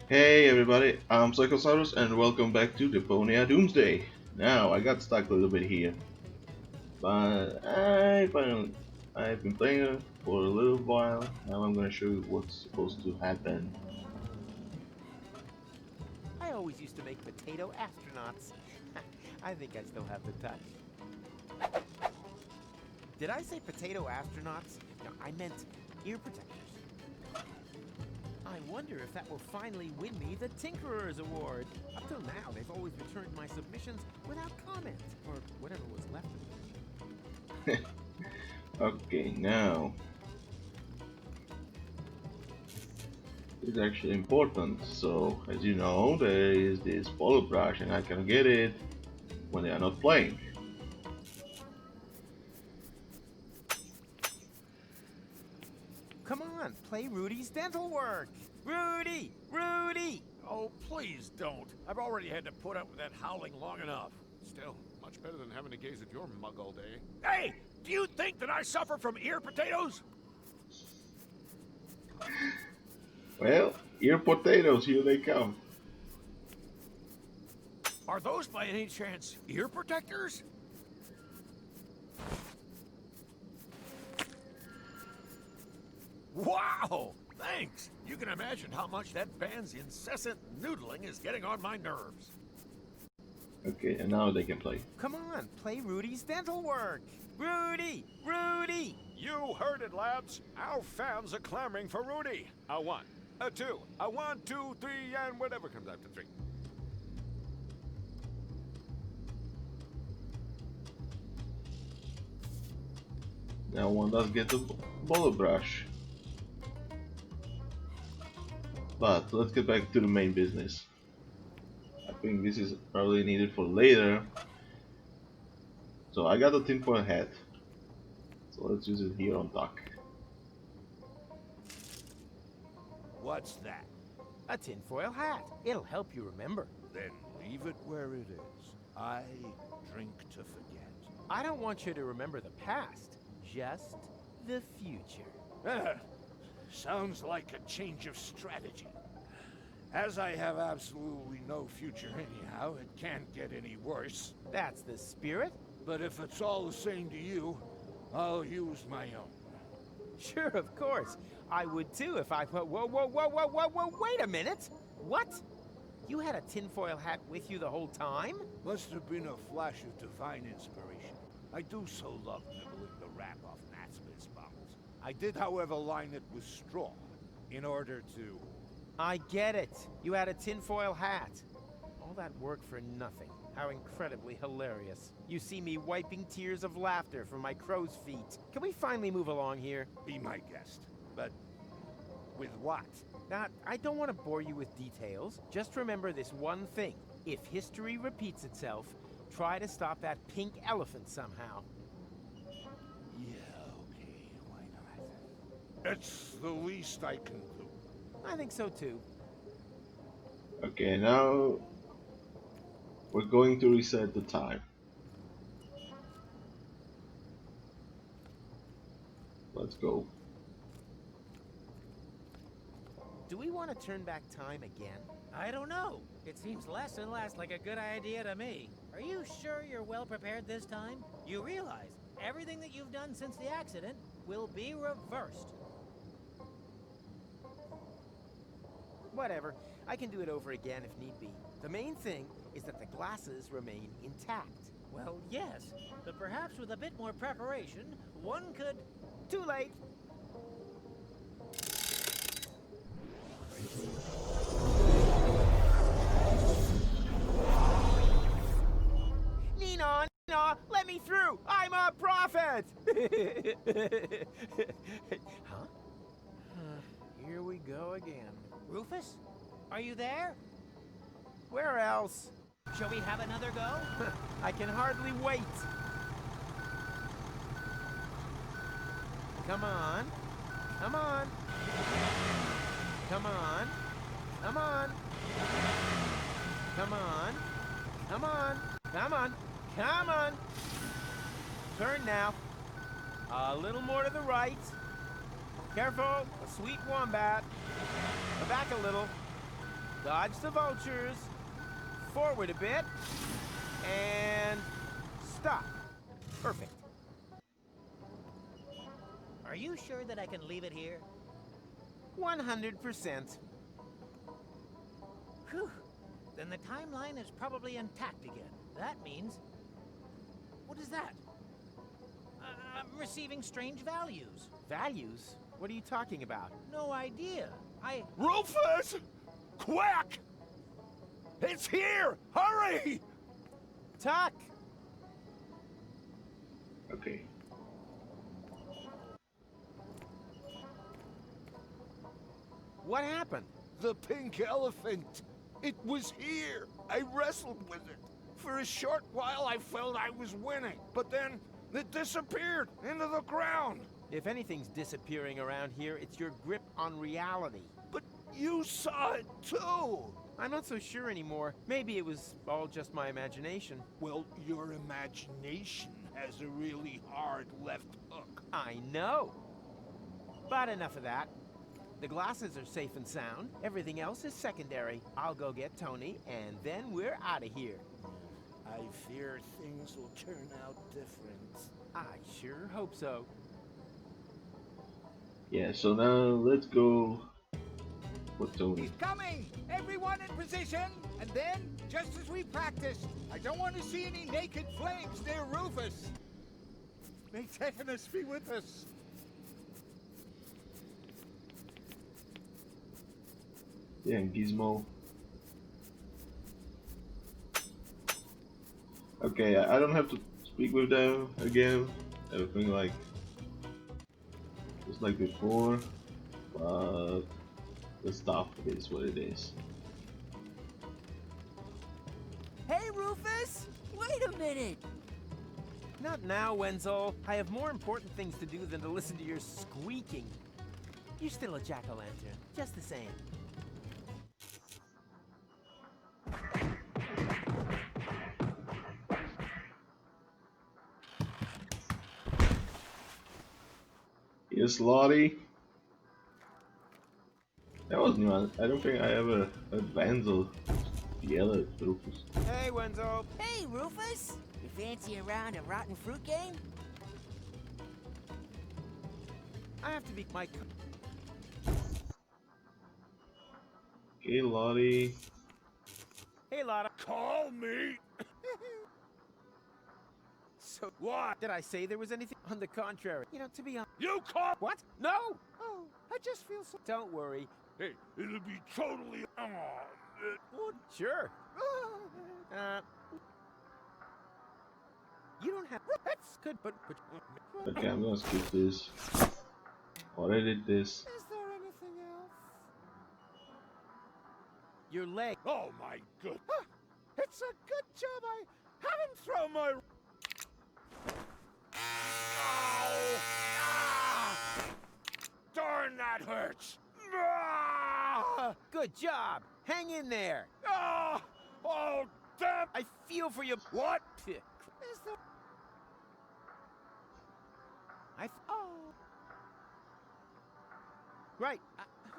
Hey everybody, I'm Psychosaurus and welcome back to Deponia Doomsday. Now, I got stuck a little bit here, but I've been playing it for a little while. Now I'm gonna show you what's supposed to happen. I always used to make potato astronauts. I think I still have the touch. Did I say potato astronauts? No, I meant ear protectors. I wonder if that will finally win me the Tinkerer's Award. Up till now, they've always returned my submissions without comment, or whatever was left of them. Okay, now it's actually important. So, as you know, there is this follow brush and I can get it when they are not playing. Come on, play Rudy's dental work. Rudy! Rudy! Oh, please don't. I've already had to put up with that howling long enough. Still, much better than having to gaze at your mug all day. Hey, do you think that I suffer from ear potatoes? Well, ear potatoes, here they come. Are those by any chance ear protectors? Wow! Thanks! You can imagine how much that band's incessant noodling is getting on my nerves. Okay, and now they can play. Come on, play Rudy's dental work. Rudy! Rudy! You heard it, lads. Our fans are clamoring for Rudy. A one, a two, a one, two, three, and whatever comes after three. Now one does get the bottle brush. But let's get back to the main business. I think this is probably needed for later. So I got a tinfoil hat. So let's use it here on dock. What's that? A tinfoil hat. It'll help you remember. Then leave it where it is. I drink to forget. I don't want you to remember the past, just the future. Sounds like a change of strategy. As I have absolutely no future anyhow, it can't get any worse. That's the spirit. But if it's all the same to you, I'll use my own. Sure, of course. I would too if I... Whoa, wait a minute! What? You had a tinfoil hat with you the whole time? Must have been a flash of divine inspiration. I do so love nibbling the wrap off Matsman's bottles. I did, however, line it with straw, in order to... I get it. You had a tinfoil hat. All that work for nothing. How incredibly hilarious. You see me wiping tears of laughter from my crow's feet. Can we finally move along here? Be my guest. But... with what? Now, I don't want to bore you with details. Just remember this one thing. If history repeats itself, try to stop that pink elephant somehow. Yeah, okay, why not? It's the least I can do. I think so too. Okay, now we're going to reset the time. Let's go. Do we want to turn back time again? I don't know. It seems less and less like a good idea to me. Are you sure you're well prepared this time? You realize everything that you've done since the accident will be reversed. Whatever. I can do it over again if need be. The main thing is that the glasses remain intact. Well, yes, but perhaps with a bit more preparation, one could... Too late! Nina, let me through! I'm a prophet! Huh? Here we go again. Rufus? Are you there? Where else? Shall we have another go? I can hardly wait. Come on. Come on. Come on. Come on. Come on. Come on. Come on. Come on. Turn now. A little more to the right. Careful. A sweet wombat. Back a little. Dodge the vultures. Forward a bit. And stop. Perfect. Are you sure that I can leave it here? 100%. Whew. Then the timeline is probably intact again. That means... What is that? I'm receiving strange values. Values? What are you talking about? No idea. Rufus! Quick! It's here! Hurry! Tuck! Okay. What happened? The pink elephant. It was here. I wrestled with it. For a short while, I felt I was winning. But then, it disappeared into the ground. If anything's disappearing around here, it's your grip on reality. But you saw it too. I'm not so sure anymore. Maybe it was all just my imagination. Well, your imagination has a really hard left hook. I know. But enough of that. The glasses are safe and sound. Everything else is secondary. I'll go get Tony, and then we're out of here. I fear things will turn out different. I sure hope so. Yeah, so now let's go with Tony. He's coming! Everyone in position! And then, just as we practiced, I don't want to see any naked flames near Rufus. May Tetanus be with us. Yeah, and Gizmo. Okay, I don't have to speak with them again. Everything like just like before, but the stuff is what it is. Hey, Rufus! Wait a minute! Not now, Wenzel. I have more important things to do than to listen to your squeaking. You're still a jack-o'-lantern, just the same. Yes, Lottie. That wasn't one. I don't think I ever heard Wenzel yell at Rufus. Hey, Wenzel. Hey, Rufus! You fancy around a rotten fruit game? I have to be my... Okay, Lottie. Hey, Lotta. Call me! So, What? did I say there was anything? On the contrary. You know, to be honest... You call? What? No! Oh, I just feel so... Don't worry. Hey, it'll be totally on. It would. Sure. You don't have... That's good, but... Okay, I'm gonna skip this. Already did this. Is there anything else? Your leg... Oh my good. It's a good job I haven't thrown my... Ow! Ah! Darn, that hurts. Ah! Good job! Hang in there! Ah! Oh, damn! I feel for you... What? Phew. Is there... Oh. Right.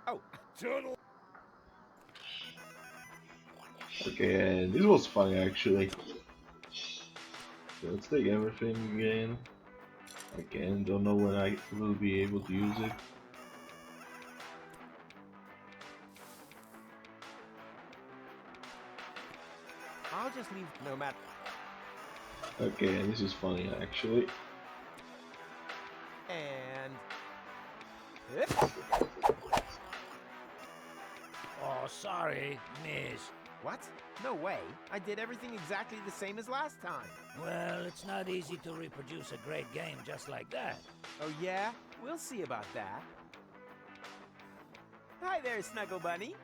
Oh. Toodle. Okay, this was funny actually. So let's take everything again. Again, don't know when I will be able to use it. I'll just leave no matter... Okay, this is funny actually. And... Oh, sorry, miss. What? No way. I did everything exactly the same as last time. Well, it's not easy to reproduce a great game just like that. Oh yeah? We'll see about that. Hi there, Snuggle Bunny.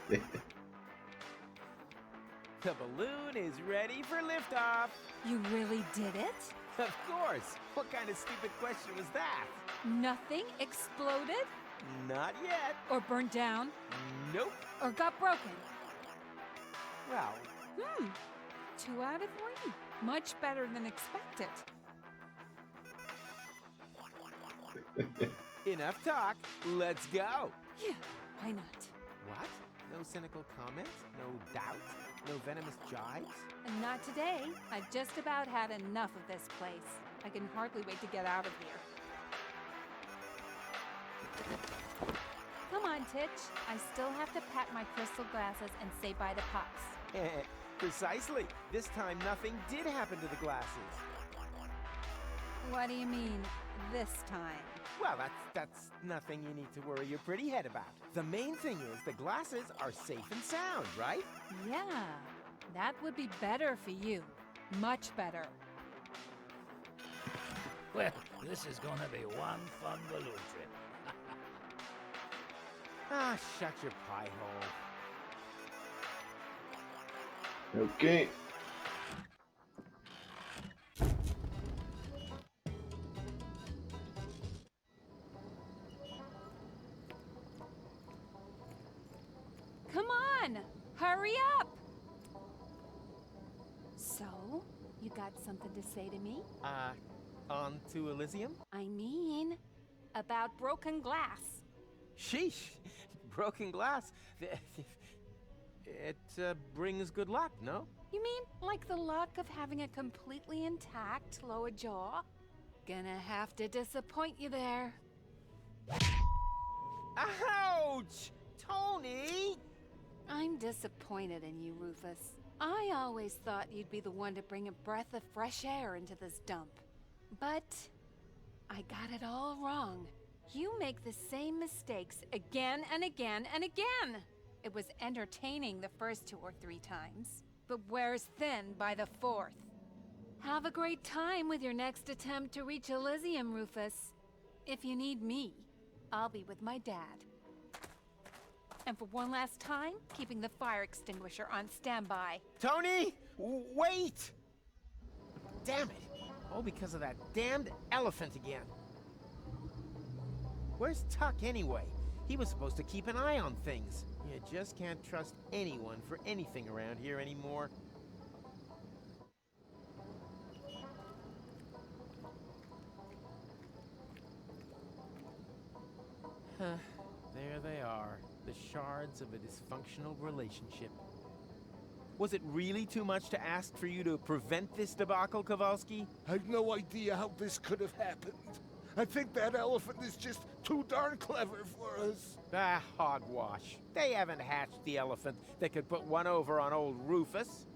The balloon is ready for liftoff. You really did it? Of course. What kind of stupid question was that? Nothing exploded? Not yet. Or burned down? Nope. Or got broken? Well, 2 out of 3. Much better than expected. enough talk. Let's go. Yeah, why not? What? No cynical comments? No doubt? No venomous jibes? And not today. I've just about had enough of this place. I can hardly wait to get out of here. Come on, Titch. I still have to pack my crystal glasses and say bye to Pops. Precisely. This time nothing did happen to the glasses. What do you mean, this time? Well, that's nothing you need to worry your pretty head about. The main thing is the glasses are safe and sound, right? Yeah, that would be better for you. Much better. Well, this is gonna be one fun balloon trip. Ah, shut your pie hole. Okay. Come on! Hurry up! So, you got something to say to me? On to Elysium? I mean, about broken glass. Sheesh, broken glass. It brings good luck, no? You mean like the luck of having a completely intact lower jaw? Gonna have to disappoint you there. Ouch! Tony! I'm disappointed in you, Rufus. I always thought you'd be the one to bring a breath of fresh air into this dump. But I got it all wrong. You make the same mistakes again and again and again. It was entertaining the first 2 or 3 times, but wears thin by the 4th. Have a great time with your next attempt to reach Elysium, Rufus. If you need me, I'll be with my dad. And for one last time, keeping the fire extinguisher on standby. Tony! Wait! Damn it! All because of that damned elephant again. Where's Tuck anyway? He was supposed to keep an eye on things. You just can't trust anyone for anything around here anymore. There they are, the shards of a dysfunctional relationship. Was it really too much to ask for you to prevent this debacle, Kowalski? I've no idea how this could have happened. I think that elephant is just too darn clever for us. Ah, hogwash. They haven't hatched the elephant that could put one over on old Rufus.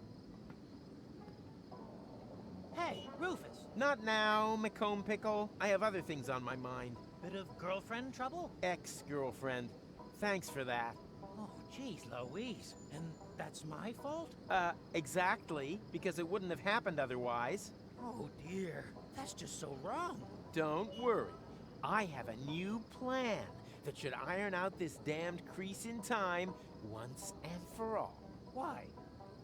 Hey, Rufus. Not now, McComb Pickle. I have other things on my mind. Bit of girlfriend trouble? Ex-girlfriend. Thanks for that. Oh, geez, Louise. And that's my fault? Exactly, because it wouldn't have happened otherwise. Oh, dear. That's just so wrong. Don't worry. I have a new plan that should iron out this damned crease in time once and for all. Why?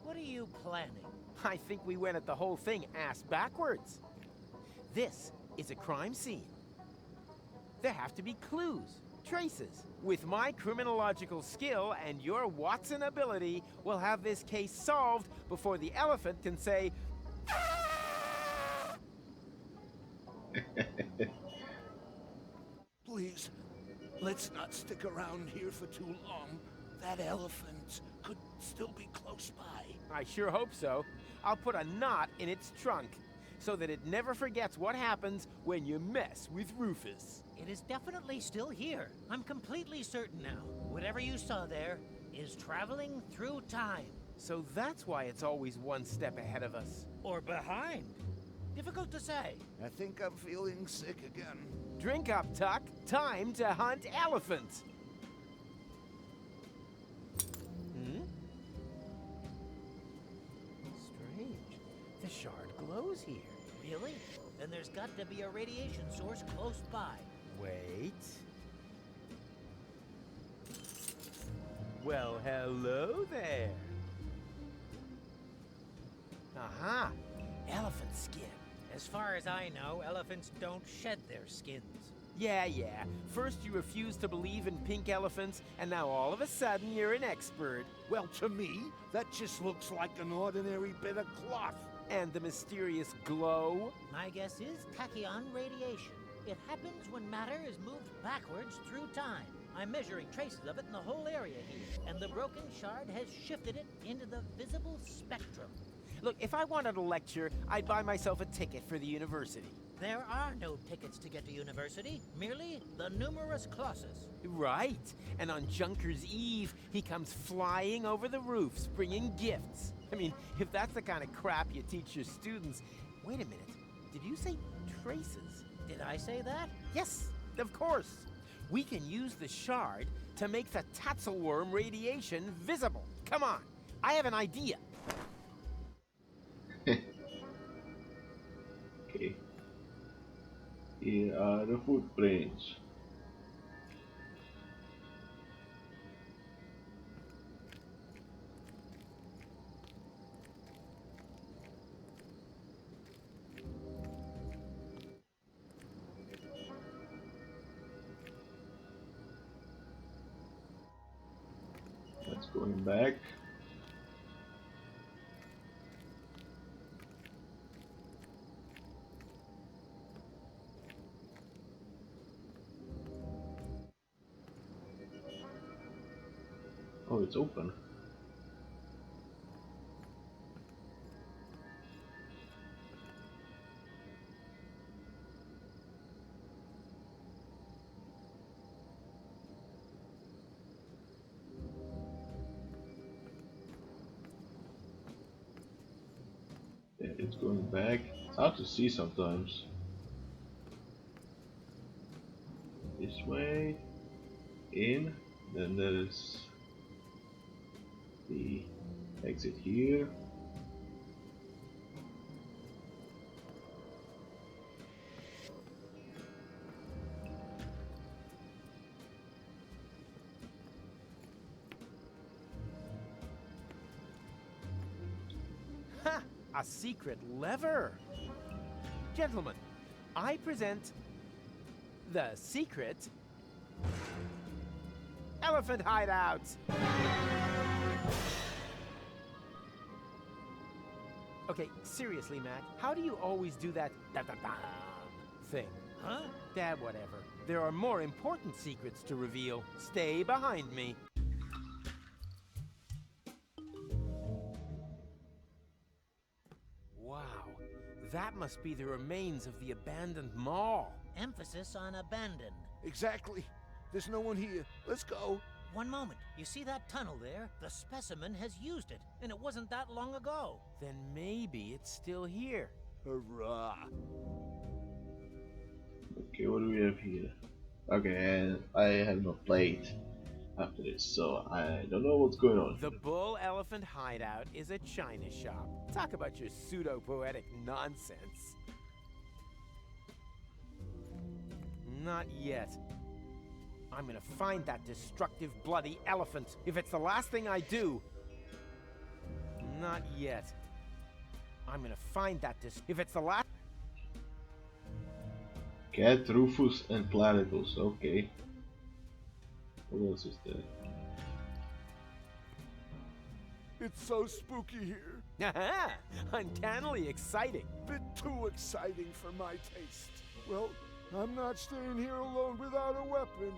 What are you planning? I think we went at the whole thing ass backwards. This is a crime scene. There have to be clues, traces. With my criminological skill and your Watson ability, we'll have this case solved before the elephant can say, Please, let's not stick around here for too long. That elephant could still be close by. I sure hope so. I'll put a knot in its trunk so that it never forgets what happens when you mess with Rufus. It is definitely still here. I'm completely certain now. Whatever you saw there is traveling through time. So that's why it's always one step ahead of us. Or behind. Difficult to say. I think I'm feeling sick again. Drink up, Tuck. Time to hunt elephants. Strange. The shard glows here. Really? Then there's got to be a radiation source close by. Wait. Well, hello there. Aha! Elephant skin. As far as I know, elephants don't shed their skins. Yeah. First you refused to believe in pink elephants, and now all of a sudden you're an expert. Well, to me, that just looks like an ordinary bit of cloth. And the mysterious glow? My guess is tachyon radiation. It happens when matter is moved backwards through time. I'm measuring traces of it in the whole area here, and the broken shard has shifted it into the visible spectrum. Look, if I wanted a lecture, I'd buy myself a ticket for the university. There are no tickets to get to university, merely the numerous clauses. Right. And on Junker's Eve, he comes flying over the roofs, bringing gifts. I mean, if that's the kind of crap you teach your students... Wait a minute. Did you say traces? Did I say that? Yes, of course. We can use the shard to make the Tatzelworm radiation visible. Come on. I have an idea. Okay. Here are the footprints. Let's going back. Oh, it's open. Yeah, it's going back. It's hard to see sometimes. This way, in, then there's the exit here. Ha! A secret lever. Gentlemen, I present the secret elephant hideout. Okay, seriously, Mac, how do you always do that da-da-da thing? Huh? Dad, whatever. There are more important secrets to reveal. Stay behind me. Wow, that must be the remains of the abandoned mall. Emphasis on abandoned. Exactly. There's no one here. Let's go. One moment. You see that tunnel there? The specimen has used it, and it wasn't that long ago. Then maybe it's still here. Hurrah. Okay, what do we have here? Okay, and I have not played after this, so I don't know what's going on. The Bull Elephant Hideout is a china shop. Talk about your pseudo-poetic nonsense. Not yet. I'm gonna find that destructive, bloody elephant, if it's the last thing I do. Not yet. I'm gonna find that if it's the last... Cat, Rufus, and Platypus. Okay. What else is there? It's so spooky here. Aha! Uncannily exciting. Bit too exciting for my taste. Well, I'm not staying here alone without a weapon.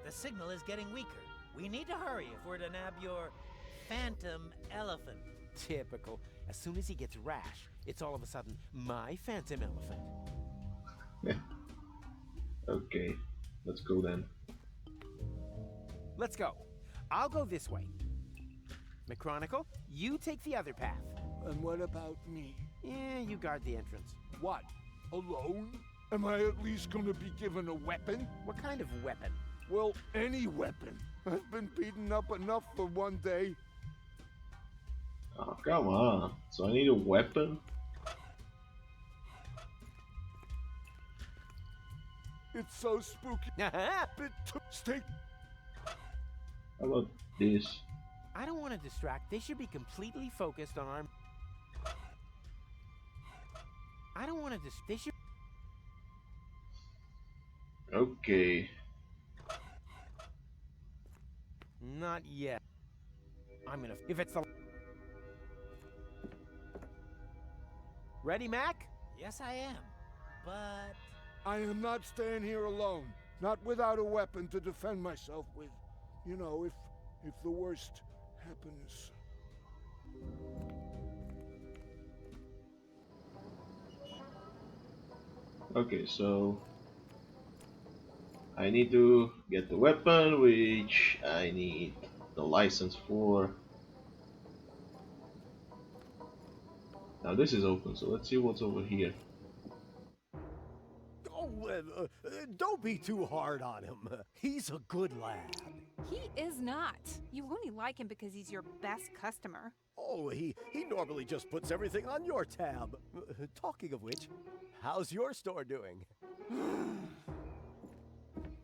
The signal is getting weaker. We need to hurry if we're to nab your phantom elephant. Typical. As soon as he gets rash, it's all of a sudden my phantom elephant. Okay, let's go then. Let's go. I'll go this way. McChronicle, you take the other path. And what about me? Yeah, you guard the entrance. What? Alone? Am I at least gonna be given a weapon? What kind of weapon? Well, any weapon. I've been beaten up enough for one day. Oh, come on. So I need a weapon? It's so spooky. Aha! Bit too... Stay... How about this? I don't want to distract. They should be completely focused on our... I don't want to They should... Okay. Not yet. I'm gonna... If it's the... Ready, Mac? Yes, I am. But I am not staying here alone. Not without a weapon to defend myself with. You know, if the worst happens. Okay, so I need to get the weapon, which I need the license for. Now this is open, so let's see what's over here. Oh, don't be too hard on him. He's a good lad. He is not. You only like him because he's your best customer. Oh, he normally just puts everything on your tab. Talking of which, how's your store doing?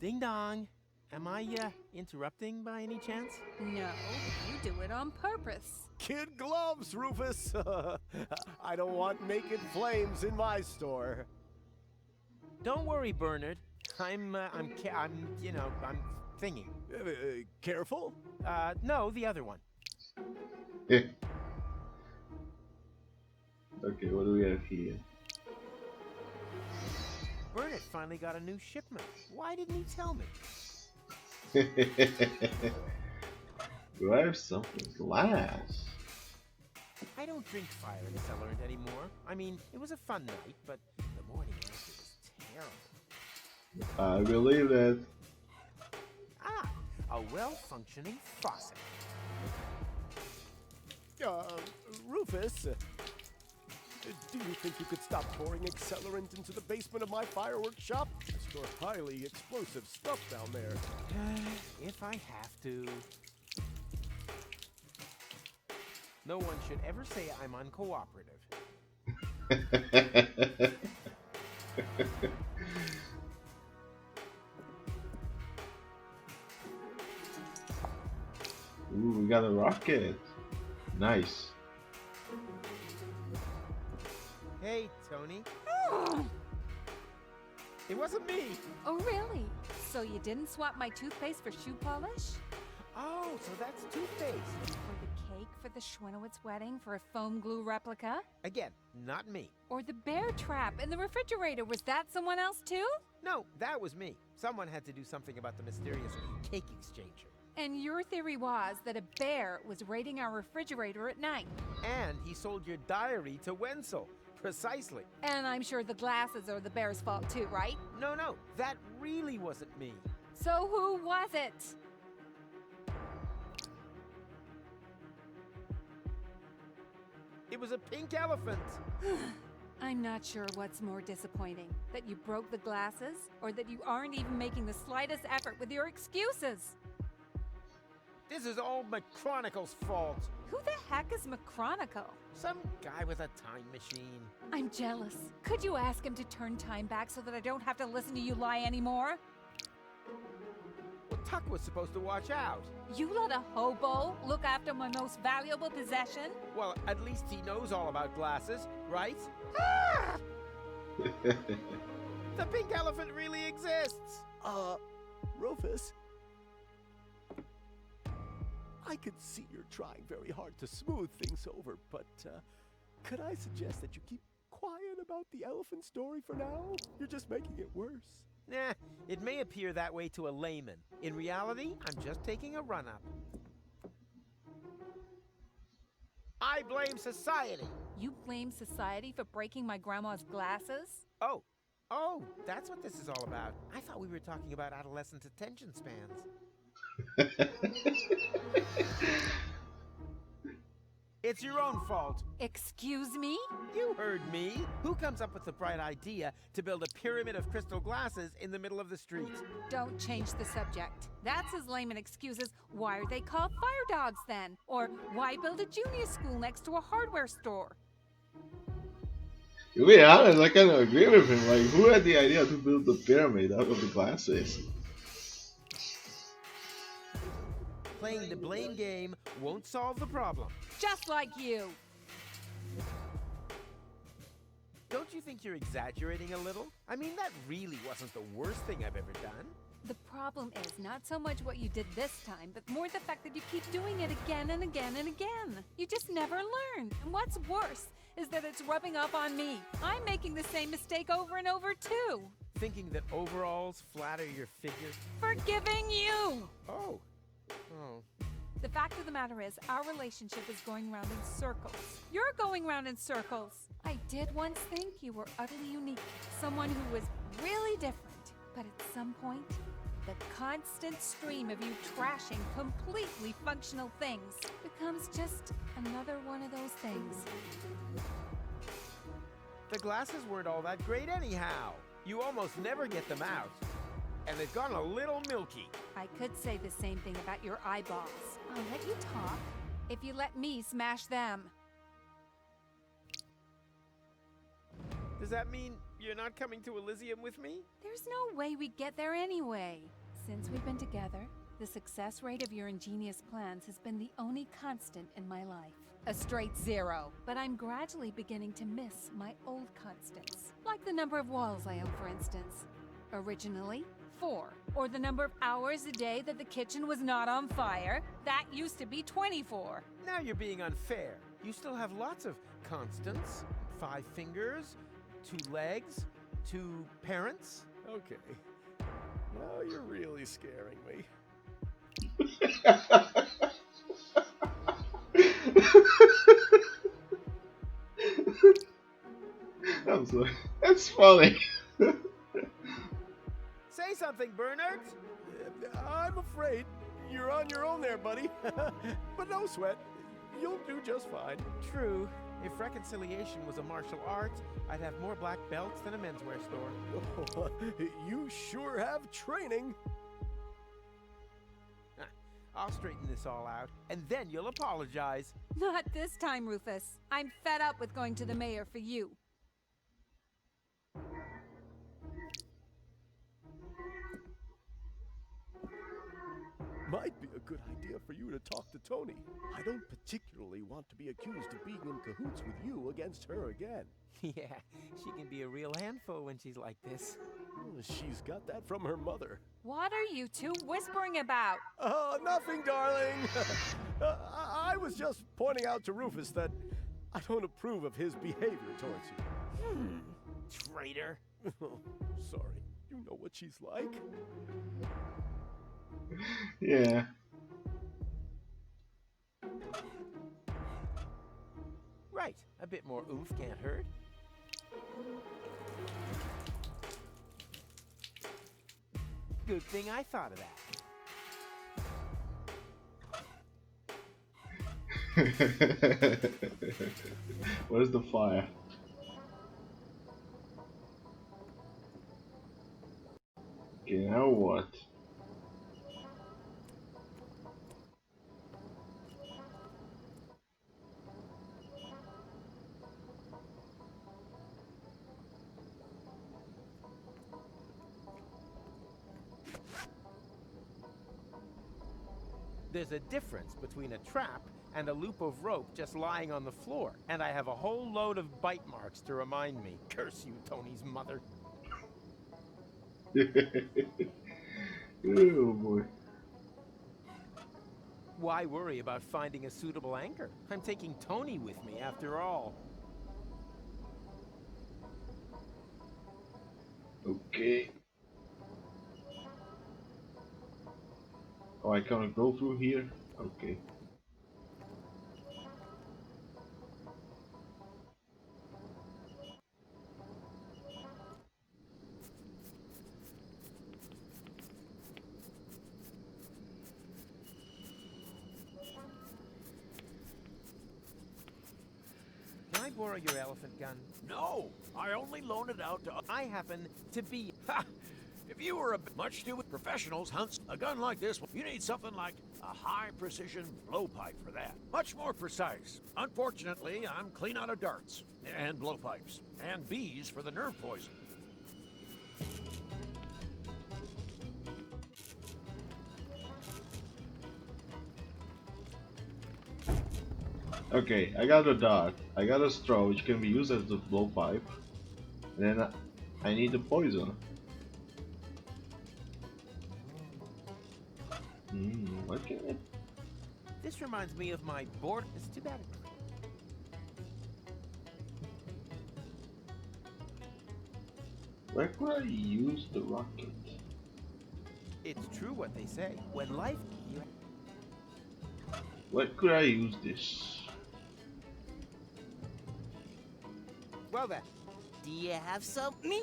Ding dong. Am I, interrupting by any chance? No, you do it on purpose. Kid gloves, Rufus. I don't want naked flames in my store. Don't worry, Bernard. I'm thinking. Careful? No, the other one. Okay, what do we have here? Bernard finally got a new shipment. Why didn't he tell me? Do I have something? Glass. I don't drink fire accelerant anymore. I mean, it was a fun night, but the morning after was terrible. I believe that. Ah, a well-functioning faucet. Rufus, do you think you could stop pouring accelerant into the basement of my fireworks shop? I store highly explosive stuff down there. If I have to. No one should ever say I'm uncooperative. Ooh, we got a rocket. Nice. Hey, Tony. It wasn't me. Oh, really? So you didn't swap my toothpaste for shoe polish? Oh, so that's toothpaste. Or the cake for the Schwenowitz wedding for a foam glue replica? Again, not me. Or the bear trap in the refrigerator, was that someone else too? No, that was me. Someone had to do something about the mysterious cake exchanger. And your theory was that a bear was raiding our refrigerator at night. And he sold your diary to Wenzel. Precisely. And I'm sure the glasses are the bear's fault too, right? No, that really wasn't me. So who was it? It was a pink elephant. I'm not sure what's more disappointing, that you broke the glasses, or that you aren't even making the slightest effort with your excuses. This is all McChronicle's fault. Who the heck is McChronicle? Some guy with a time machine. I'm jealous. Could you ask him to turn time back so that I don't have to listen to you lie anymore? Well, Tuck was supposed to watch out. You let a hobo look after my most valuable possession? Well, at least he knows all about glasses, right? The pink elephant really exists. Rufus, I could see you're trying very hard to smooth things over, but could I suggest that you keep quiet about the elephant story for now? You're just making it worse. Nah, it may appear that way to a layman. In reality, I'm just taking a run-up. I blame society. You blame society for breaking my grandma's glasses? Oh, that's what this is all about. I thought we were talking about adolescent attention spans. It's your own fault. Excuse me? You heard me. Who comes up with the bright idea to build a pyramid of crystal glasses in the middle of the street? Don't change the subject. That's as lame an excuse as, why are they called fire dogs then? Or why build a junior school next to a hardware store? To be honest, I kind of agree with him. Like, who had the idea to build the pyramid out of the glasses? Playing the blame game won't solve the problem. Just like you. Don't you think you're exaggerating a little? I mean, that really wasn't the worst thing I've ever done. The problem is not so much what you did this time, but more the fact that you keep doing it again and again and again. You just never learn. And what's worse is that it's rubbing off on me. I'm making the same mistake over and over, too. Thinking that overalls flatter your figure? Forgiving you! Oh. Oh. The fact of the matter is, our relationship is going round in circles. You're going round in circles. I did once think you were utterly unique. Someone who was really different. But at some point, the constant stream of you trashing completely functional things becomes just another one of those things. The glasses weren't all that great anyhow. You almost never get them out. And they've gone a little milky. I could say the same thing about your eyeballs. I'll let you talk if you let me smash them. Does that mean you're not coming to Elysium with me? There's no way we'd get there anyway. Since we've been together, the success rate of your ingenious plans has been the only constant in my life. A straight 0. But I'm gradually beginning to miss my old constants. Like the number of walls I own, for instance. Originally, 4. Or the number of hours a day that the kitchen was not on fire. That used to be 24. Now you're being unfair. You still have lots of constants. 5 fingers, 2 legs, 2 parents. Okay. Now you're really scaring me. I'm sorry. That's funny. Say something, Bernard. I'm afraid you're on your own there, buddy. But no sweat. You'll do just fine. True. If reconciliation was a martial art, I'd have more black belts than a menswear store. You sure have training. I'll straighten this all out, and then you'll apologize. Not this time, Rufus. I'm fed up with going to the mayor for you. Might be a good idea for you to talk to Tony. I don't particularly want to be accused of being in cahoots with you against her again. Yeah, she can be a real handful when she's like this. She's got that from her mother. What are you two whispering about? Oh, nothing, darling. I was just pointing out to Rufus that I don't approve of his behavior towards you. Traitor. Sorry. You know what she's like. Yeah. Right, a bit more oomph can't hurt. Good thing I thought of that. Where's the fire? Okay, now what? There's a difference between a trap and a loop of rope just lying on the floor, and I have a whole load of bite marks to remind me. Curse you, Tony's mother. Oh boy. Why worry about finding a suitable anchor? I'm taking Tony with me after all. Okay. Oh, I can't go through here? Okay. Can I borrow your elephant gun? No, I only loan it out to... I happen to be... Ha! If you were a much too professionals hunts a gun like this one, you need something like a high-precision blowpipe for that. Much more precise. Unfortunately, I'm clean out of darts and blowpipes and bees for the nerve poison. Okay, I got a dart. I got a straw which can be used as a blowpipe. And then I need the poison. What can it? This reminds me of my board. It's too bad. Where could I use the rocket? It's true what they say. When life... You... Where could I use this? Well then. Do you have some? Me!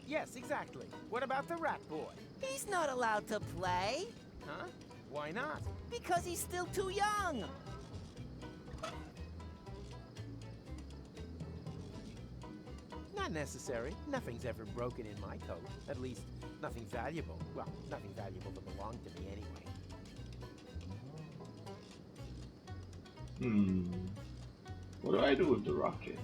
Yes, exactly. What about the rat boy? He's not allowed to play. Huh? Why not? Because he's still too young. Not necessary. Nothing's ever broken in my coat. At least, nothing valuable. Well, nothing valuable that belonged to me anyway. What do I do with the rocket?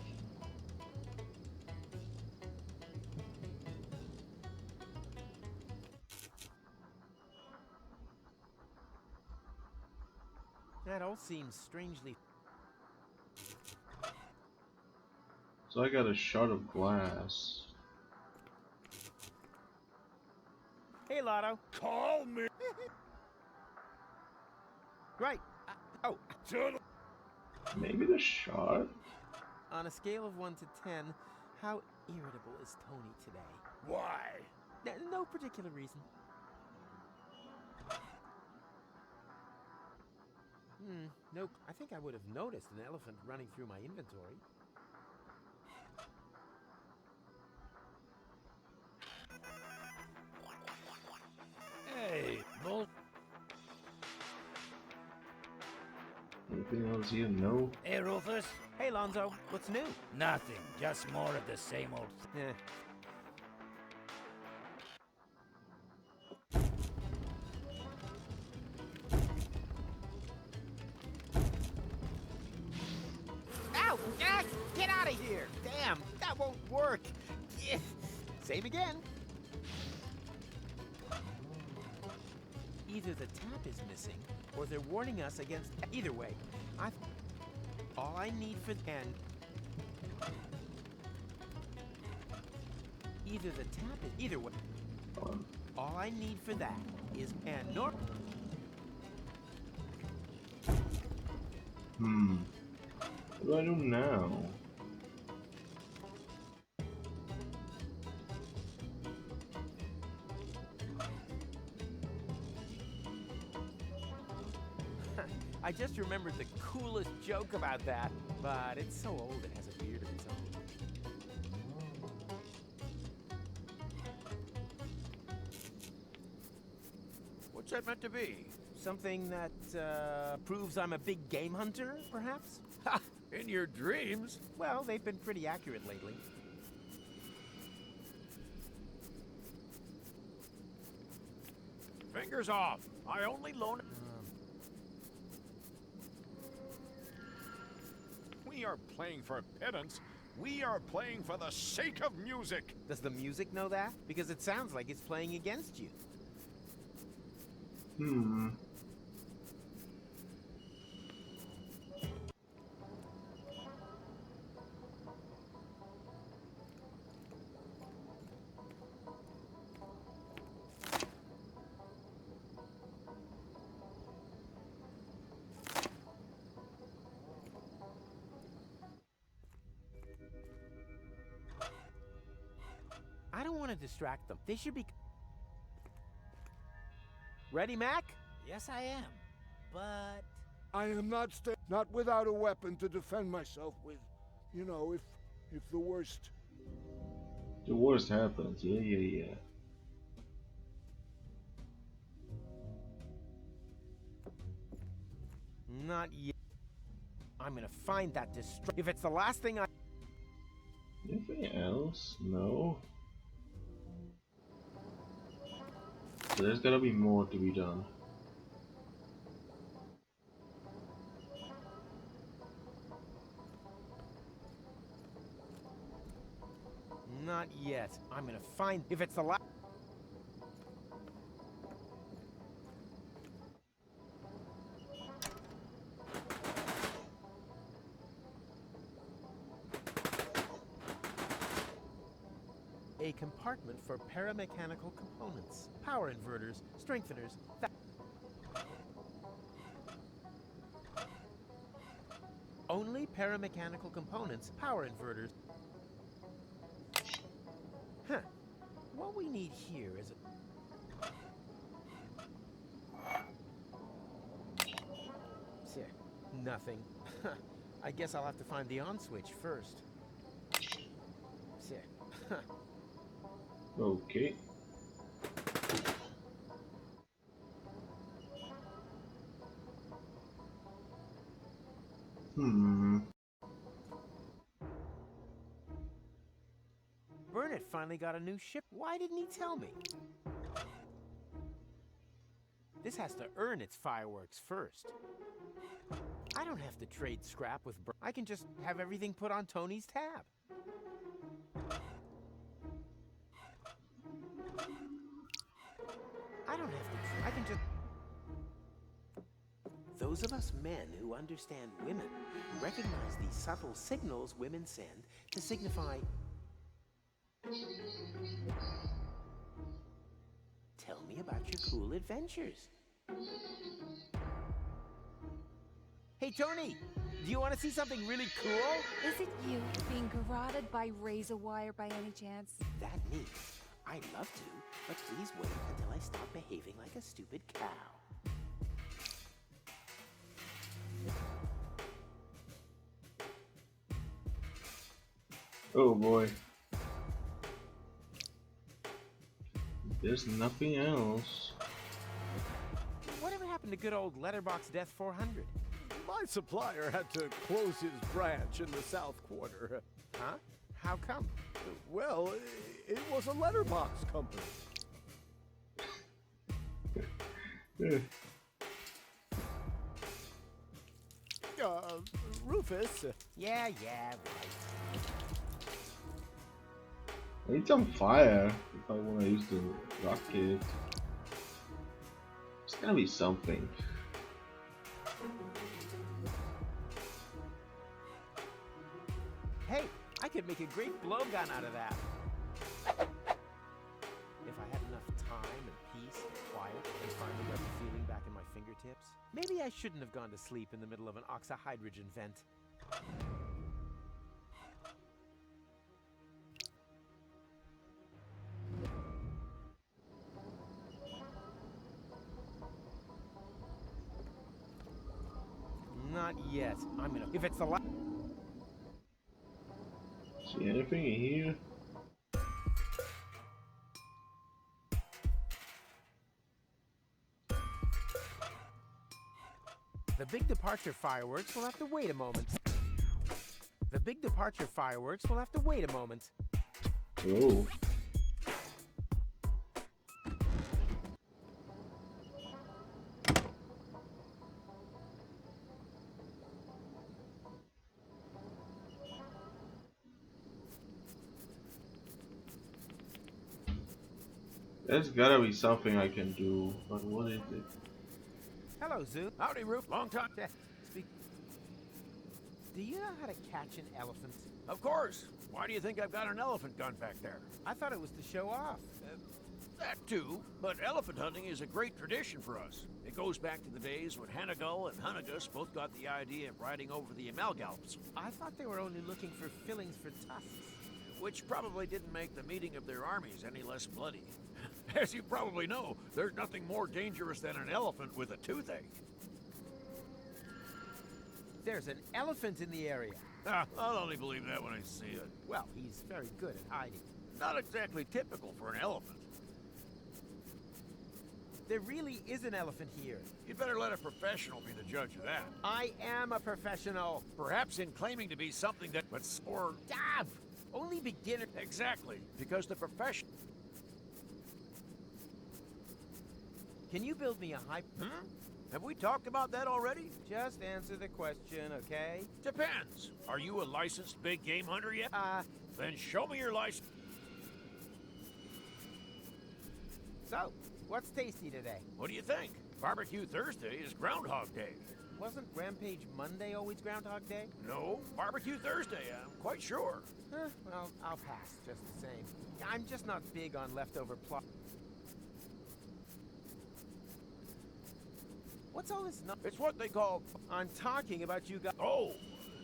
That all seems strangely... So I got a shard of glass. Hey, Lotto. Call me. Right. Oh, Maybe the shard? on a scale of 1 to 10, how irritable is Tony today? Why? No particular reason. Nope. I think I would have noticed an elephant running through my inventory. Hey, Bull. Anything else here? No. Hey, Rufus. Hey, Lonzo. What's new? Nothing. Just more of the same old. Eh. Ow! Ah, get out of here! Damn, that won't work. Yeah. Save again. Either the tap is missing, or they're warning us against... Either way, all I need for... And... Either the tap is... Either way. All I need for that is... And nor... What do I do now? I just remembered the coolest joke about that, but it's so old it has a beard of its own. What's that meant to be? Something that proves I'm a big game hunter, perhaps? Ha! In your dreams? Well, they've been pretty accurate lately. Fingers off. I only loan... We are playing for pittance. We are playing for the sake of music. Does the music know that? Because it sounds like it's playing against you. I don't want to distract them. They should be... Ready, Mac? Yes, I am. But... I am not without a weapon to defend myself with. You know, if the worst. The worst happens. Yeah. Not yet. I'm gonna find that If it's the last thing I... Anything else? No. So there's gotta be more to be done. Not yet. I'm gonna find... If it's the last... A compartment for paramechanical components, power inverters, strengtheners, only paramechanical components, power inverters. Huh, All we need here is a... Nothing. I guess I'll have to find the on switch first. Okay. Burnett finally got a new ship. Why didn't he tell me? This has to earn its fireworks first. I don't have to trade scrap with I can just have everything put on Tony's tab. I don't have to. I can just... Those of us men who understand women recognize these subtle signals women send to signify... Tell me about your cool adventures. Hey, Tony! Do you want to see something really cool? Is it you being garroted by razor wire by any chance? That means I'd love to, but please wait until I stop behaving like a stupid cow. Oh boy. There's nothing else. Whatever happened to good old Letterbox Death 400? My supplier had to close his branch in the South Quarter. Huh? How come? Well, it was a letterbox company. Rufus. Yeah, right. I need some fire if I want to use the rocket. There's gotta be something. Hey, I could make a great blowgun out of that. If I had enough time and peace and quiet and finally got the feeling back in my fingertips, maybe I shouldn't have gone to sleep in the middle of an oxyhydrogen vent. Not yet. I'm gonna... If it's the last... See anything in here? The big departure fireworks will have to wait a moment. The big departure fireworks will have to wait a moment. Oh. There's gotta be something I can do, but what is it? Hello, Zoo. Howdy, Roof. Long time. Speak. Do you know how to catch an elephant? Of course. Why do you think I've got an elephant gun back there? I thought it was to show off. That too, but elephant hunting is a great tradition for us. It goes back to the days when Hanagal and Hunagus both got the idea of riding over the Amalgalps, I thought they were only looking for fillings for tusks. which probably didn't make the meeting of their armies any less bloody. As you probably know, there's nothing more dangerous than an elephant with a toothache. There's an elephant in the area. I'll only believe that when I see it. Well, he's very good at hiding. Not exactly typical for an elephant. There really is an elephant here. You'd better let a professional be the judge of that. I am a professional. Perhaps in claiming to be something that... or... Dav! Only beginner. Exactly, because the profession... Can you build me a high... Have we talked about that already? Just answer the question, okay? Depends. Are you a licensed big game hunter yet? Then show me your license. So, what's tasty today? What do you think? Barbecue Thursday is Groundhog Day. Wasn't Rampage Monday always Groundhog Day? No, Barbecue Thursday, I'm quite sure. Well, I'll pass, just the same. I'm just not big on leftover plot. What's all this It's what they call... I'm talking about you guys. Oh,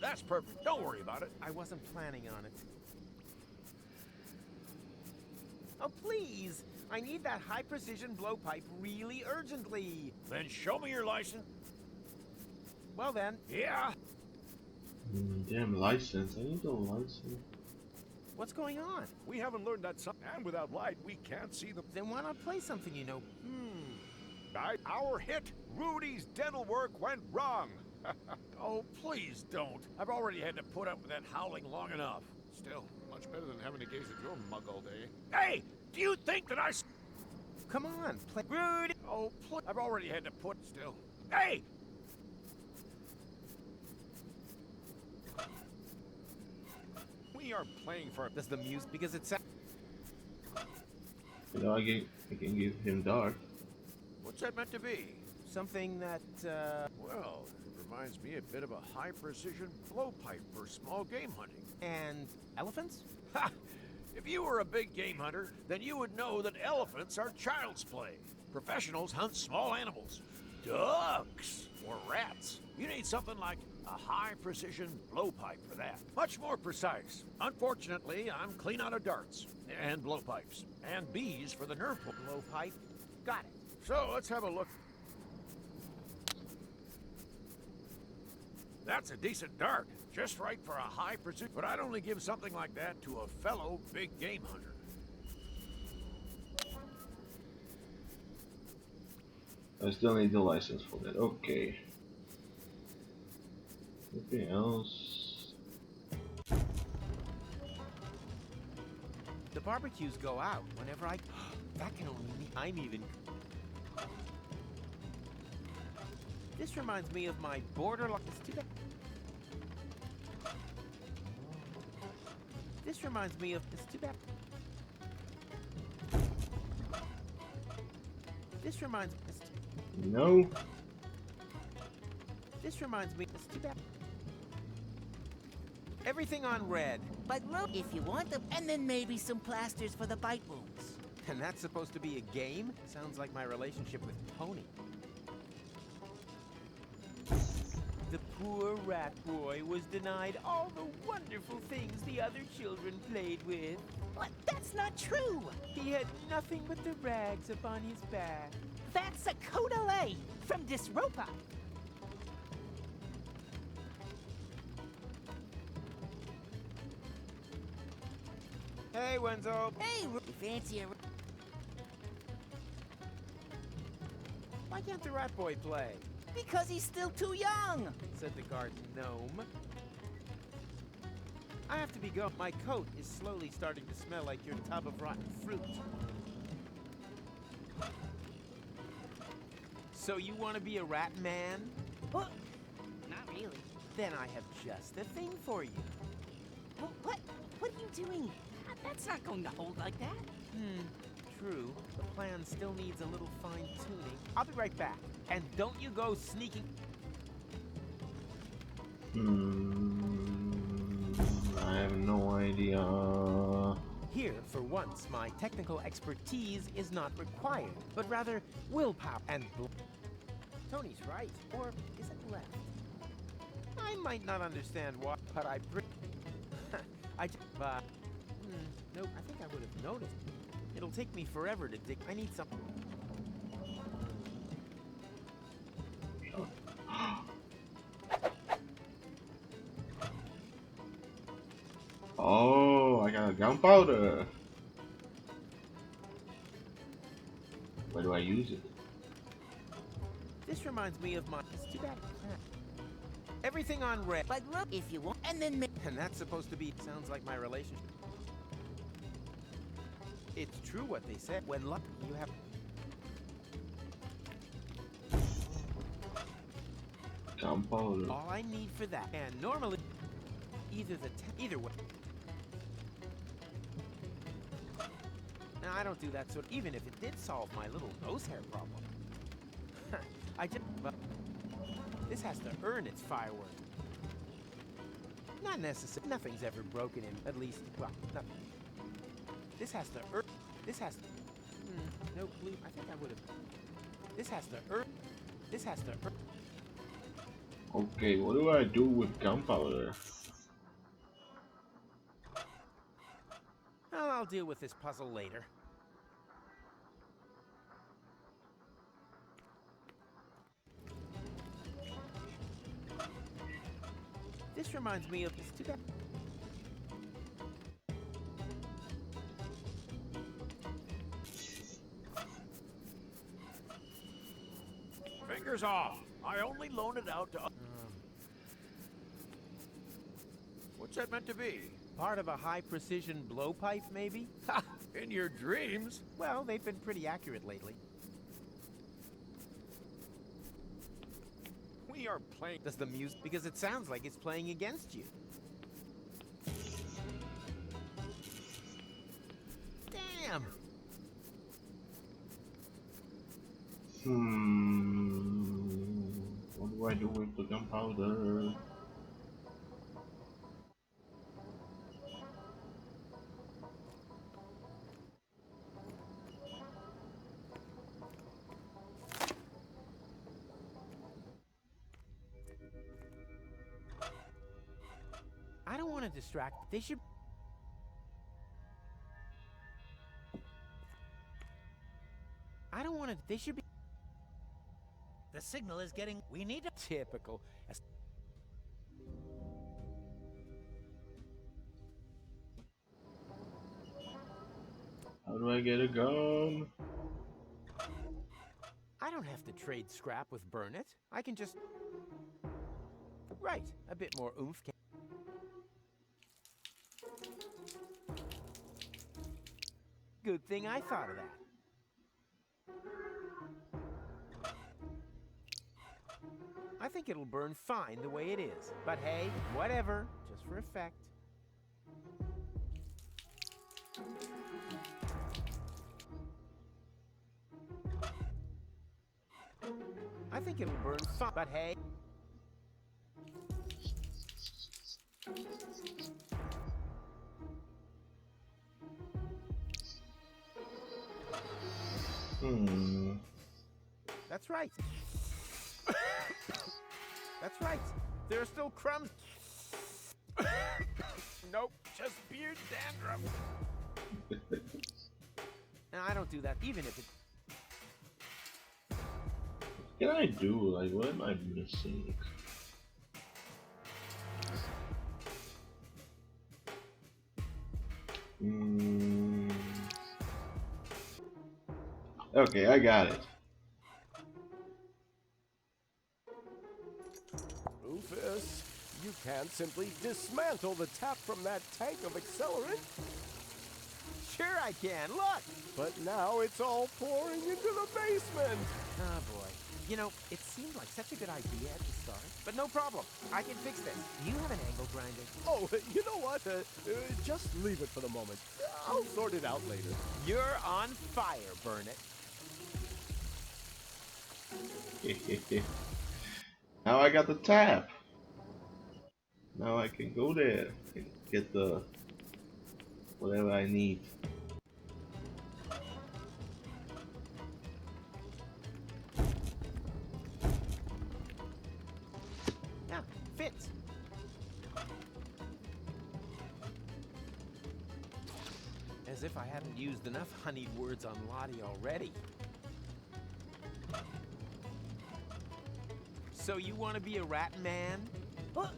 that's perfect. Don't worry about it. I wasn't planning on it. Oh, please! I need that high-precision blowpipe really urgently. Then show me your license. Well then, Yeah. Damn license. I need a license. what's going on? We haven't learned that song, and without light, we can't see the. Then why not play something you know? Our hit, Rudy's dental work went wrong. Oh, please don't. I've already had to put up with that howling long enough. Still, much better than having to gaze at your mug all day. Hey, do you think that Come on, play. Rude! Oh, I've already had to put still. Hey! We are playing for. Does the music because it's You know, I can give him dark. What's that meant to be? something that Well, it reminds me a bit of a high-precision blowpipe for small game hunting. and elephants? Ha! If you were a big game hunter, then you would know that elephants are child's play. Professionals hunt small animals. Ducks or rats. You need something like a high-precision blowpipe for that. Much more precise. Unfortunately, I'm clean out of darts and blowpipes and bees for the nerve pool. Blowpipe? Got it. So let's have a look. That's a decent dart, just right for a high precision. But I'd only give something like that to a fellow big game hunter. I still need the license for that. Okay. Anything else? The barbecues go out whenever I. That can only mean I'm even. This reminds me of my borderline. It's too bad. This reminds me of. It's too bad. This reminds. No. This reminds me. It's too bad. Everything on red. But look, if you want them, and then maybe some plasters for the bite wounds. And that's supposed to be a game? Sounds like my relationship with Pony. The poor rat boy was denied all the wonderful things the other children played with. What? That's not true. He had nothing but the rags upon his back. That's a Kodale from Disropa. Hey, Wenzel. Hey, you fancy a... Why can't the rat boy play? Because he's still too young. Said the garden gnome. I have to be going. My coat is slowly starting to smell like your tub of rotten fruit. So you want to be a rat man? What? Not really. Then I have just the thing for you. What? What are you doing? That's not going to hold like that. True. The plan still needs a little fine-tuning. I'll be right back. And don't you go sneaking... I have no idea. Here, for once, my technical expertise is not required, but rather willpower and... Tony's right. Or is it left? I might not understand why, but I... Nope, I think I would have noticed. It'll take me forever to dig. I need something. Oh, I got a gunpowder. Where do I use it? This reminds me of my... It's too bad. Everything on red. But look, if you want, and then... And that's supposed to be... Sounds like my relationship. It's true what they said. When luck, you have... Gunpowder. All I need for that. And normally... Either way. Now, I don't do that sort of... Even if it did solve my little nose hair problem. I just... But this has to earn its firework. Not necessary. Nothing's ever broken in, at least... Well, nothing. This has to earn... This has to... no clue. I think I would have... This has to earn... This has to earn... Okay, what do I do with gunpowder? Well, I'll deal with this puzzle later. This reminds me of this too. Fingers off. I only loaned it out to... What's that meant to be? Part of a high-precision blowpipe, maybe? Ha! In your dreams? Well, they've been pretty accurate lately. We are playing. Does the music... Because it sounds like it's playing against you. Damn! What do I do with the gunpowder? I don't want to distract. They should... I don't want to... They should be... The signal is getting... We need to... Typical. How do I get a gun? I don't have to trade scrap with Burnett. I can just... Right. A bit more oomph. Good thing I thought of that. I think it'll burn fine the way it is. But hey, whatever. Just for effect. I think it'll burn fine. But hey. That's right. That's right. There are still crumbs. Nope, just beard dandruff. No, I don't do that, even if it... What can I do? Like, what am I missing? Okay, I got it. Rufus, you can't simply dismantle the tap from that tank of accelerant. Sure I can, look! But now it's all pouring into the basement. Oh boy. You know, it seemed like such a good idea at the start. But no problem. I can fix this. Do you have an angle grinder? Oh, you know what? Just leave it for the moment. I'll sort it out later. You're on fire, Burnett. Now I got the tap. Now I can go there and get the whatever I need. Yeah, fits. As if I hadn't used enough honeyed words on Lottie already. So you want to be a rat man? Not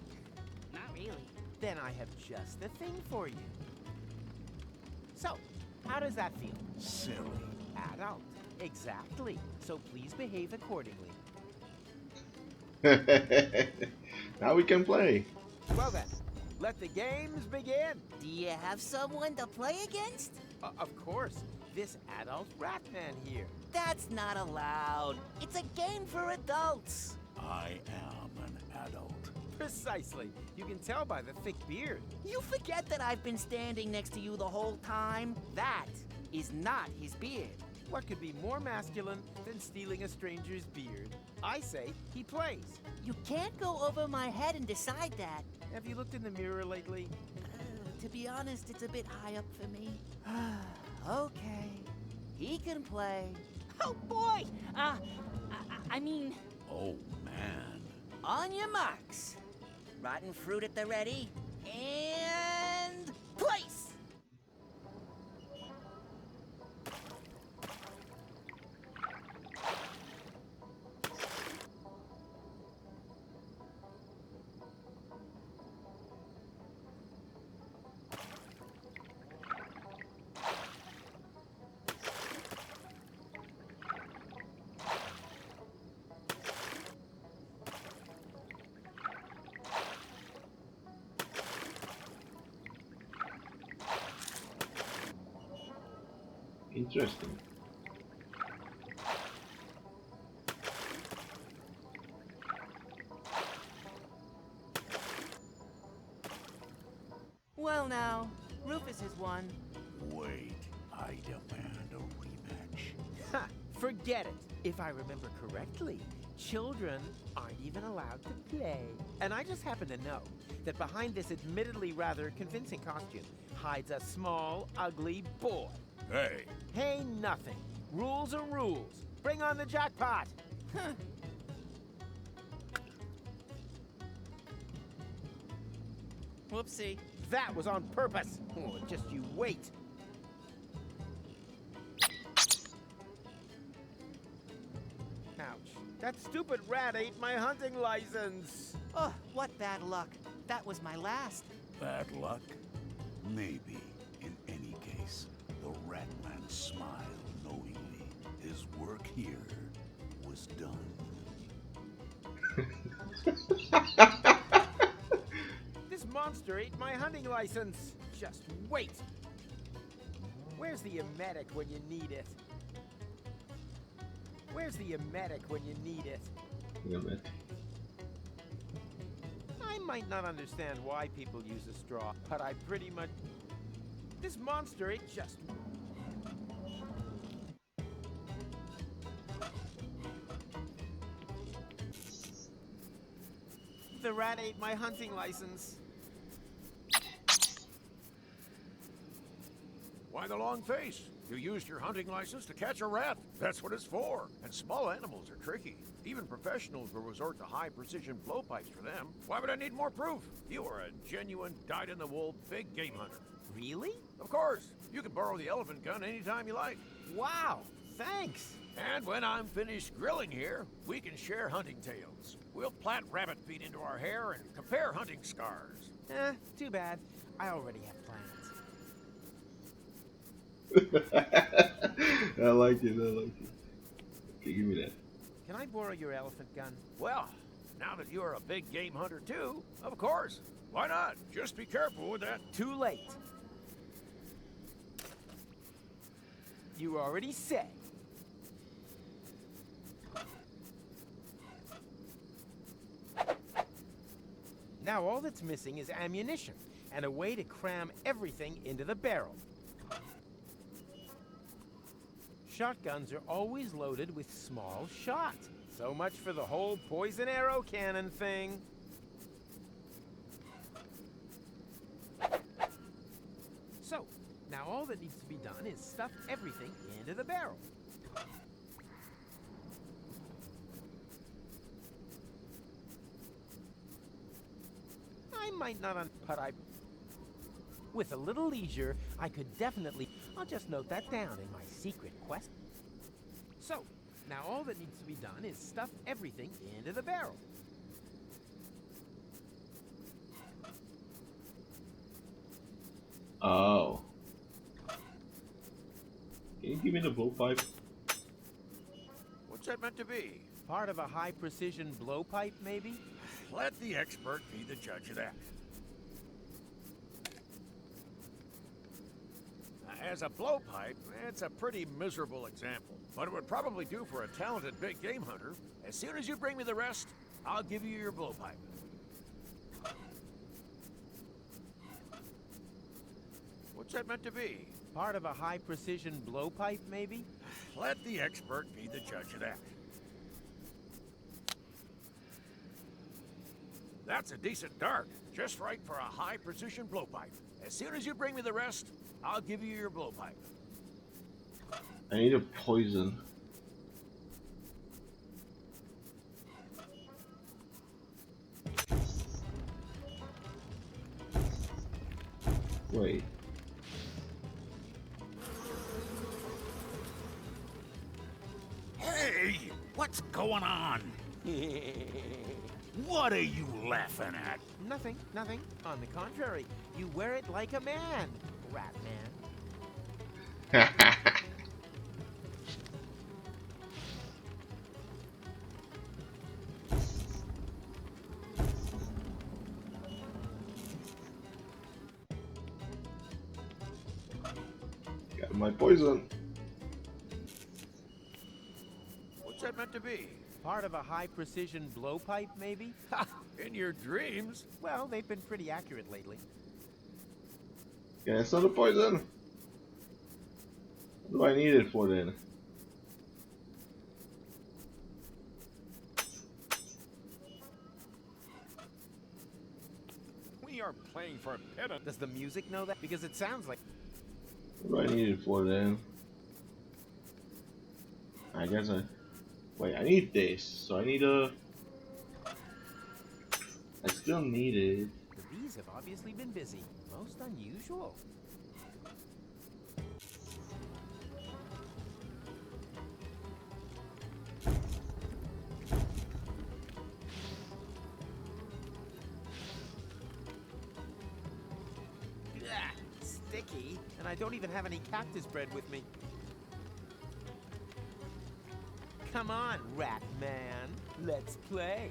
really. Then I have just the thing for you. So, how does that feel? Silly. Adult. Exactly. So please behave accordingly. Now we can play. Well then, let the games begin. Do you have someone to play against? Of course, this adult rat man here. That's not allowed. It's a game for adults. I am an adult. Precisely. You can tell by the thick beard. You forget that I've been standing next to you the whole time? That is not his beard. What could be more masculine than stealing a stranger's beard? I say he plays. You can't go over my head and decide that. Have you looked in the mirror lately? To be honest, it's a bit high up for me. Okay. He can play. Oh, boy! I mean... Oh, man. On your marks. Rotten fruit at the ready. And... place! Interesting. Well now, Rufus has won. Wait, I demand a rematch. Ha! Forget it. If I remember correctly, children aren't even allowed to play. And I just happen to know that behind this admittedly rather convincing costume hides a small, ugly boy. Hey, Hey, nothing. Rules are rules. Bring on the jackpot. Whoopsie. That was on purpose. Oh, just you wait. Ouch. That stupid rat ate my hunting license. Oh, what bad luck. That was my last. bad luck? Maybe. In any case, the Ratman smiled knowingly. His work here was done. This monster ate my hunting license. Just wait. Where's the emetic when you need it? Where's the emetic when you need it? Damn it. I might not understand why people use a straw, but I pretty much... This monster, it just... The rat ate my hunting license. Why the long face? You used your hunting license to catch a rat. That's what it's for. And small animals are tricky. Even professionals will resort to high-precision blowpipes for them. Why would I need more proof? You are a genuine, dyed-in-the-wool big game hunter. Really? Of course. You can borrow the elephant gun anytime you like. Wow, thanks. And when I'm finished grilling here, we can share hunting tales. We'll plait rabbit feet into our hair and compare hunting scars. Too bad. I already have plans. I like it, I like it. Okay, give me that. Can I borrow your elephant gun? Well, now that you're a big game hunter too, of course. Why not? Just be careful with that. Too late. You already said. Now all that's missing is ammunition and a way to cram everything into the barrel. Shotguns are always loaded with small shot. So much for the whole poison arrow cannon thing. So, now all that needs to be done is stuff everything into the barrel. I might not but with a little leisure, I could definitely... I'll just note that down in my secret quest. So, now all that needs to be done is stuff everything into the barrel. Oh. Can you give me the blowpipe? What's that meant to be? Part of a high-precision blowpipe, maybe? Let the expert be the judge of that. As a blowpipe, it's a pretty miserable example, but it would probably do for a talented big game hunter. As soon as you bring me the rest, I'll give you your blowpipe. What's that meant to be? Part of a high-precision blowpipe, maybe? Let the expert be the judge of that. That's a decent dart, just right for a high-precision blowpipe. As soon as you bring me the rest, I'll give you your blowpipe. I need a poison. Wait. Hey! What's going on? What are you laughing at? Nothing, nothing. On the contrary, you wear it like a man, rat man. Got my poison. What's that meant to be? Part of a high-precision blowpipe, maybe? Ha! In your dreams? Well, they've been pretty accurate lately. Yeah, it's not a poison. What do I need it for then? We are playing for a pittance. Does the music know that? Because it sounds like... What do I need it for then? I guess I... Wait, I need this. So I need a... I still need it. The bees have obviously been busy. Most unusual. Ah, sticky. And I don't even have any cactus bread with me. Come on, Rat Man. Let's play.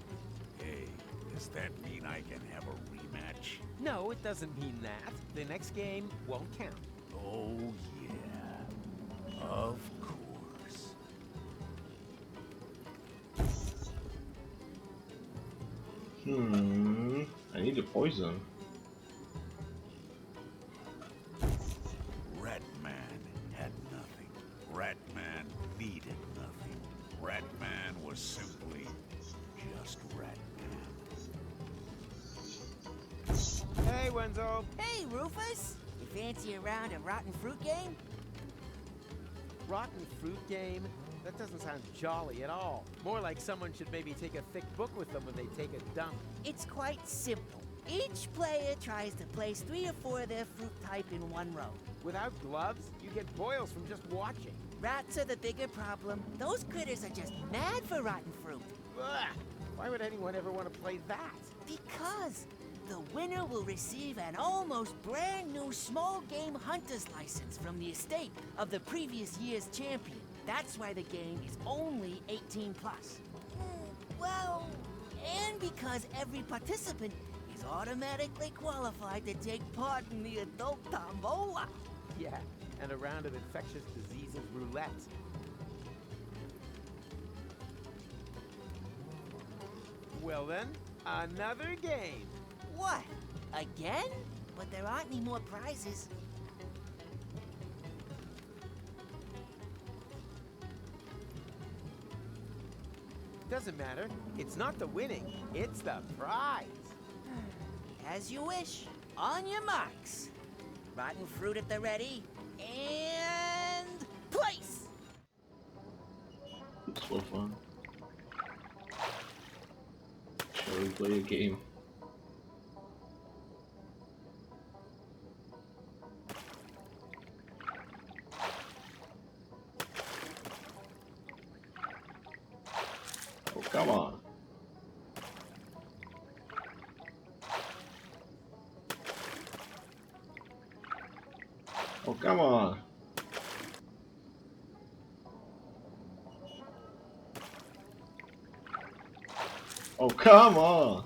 Hey, does that mean I can have a rematch? No, it doesn't mean that. The next game won't count. Oh, yeah. Of course. I need the poison. Ratman had nothing. Ratman needed nothing. Ratman was simply just Ratman. Hey, Wenzel. Hey, Rufus! You fancy a round of rotten fruit game? Rotten fruit game? That doesn't sound jolly at all. More like someone should maybe take a thick book with them when they take a dump. It's quite simple. Each player tries to place 3 or 4 of their fruit type in one row. Without gloves, you get boils from just watching. Rats are the bigger problem. Those critters are just mad for rotten fruit. Ugh. Why would anyone ever want to play that? Because the winner will receive an almost brand new small game hunter's license from the estate of the previous year's champion. That's why the game is only 18 plus. Well, and because every participant is automatically qualified to take part in the adult tombola. Yeah, and a round of infectious diseases roulette. Well then, another game. What? Again? But there aren't any more prizes. Doesn't matter. It's not the winning, it's the prize. As you wish. On your marks. Rotten fruit at the ready. And place! It's for fun. Shall we play a game? Oh, come on. Oh, come on. Oh, come on.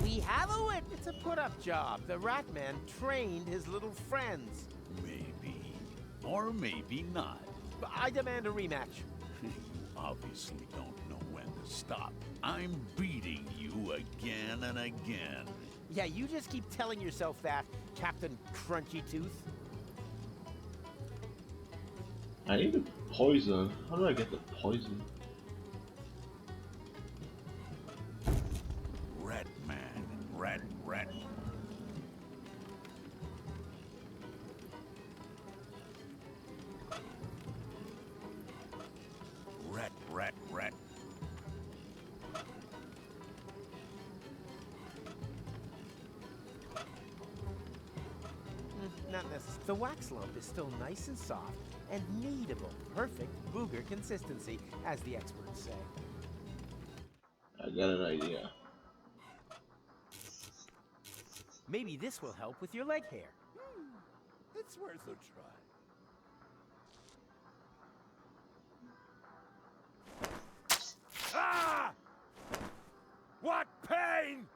We have a win. It's a put-up job. The Rat Man trained his little friends. Maybe. Or maybe not. But I demand a rematch. You obviously don't know when to stop. I'm beating you again and again. Yeah, you just keep telling yourself that, Captain Crunchy Tooth. I need the poison. How do I get the poison? Ratman. Rat. Rat. Not necessarily. The wax lump is still nice and soft and kneadable. Perfect booger consistency, as the experts say. I got an idea. Maybe this will help with your leg hair. It's worth a try. Ah! What pain!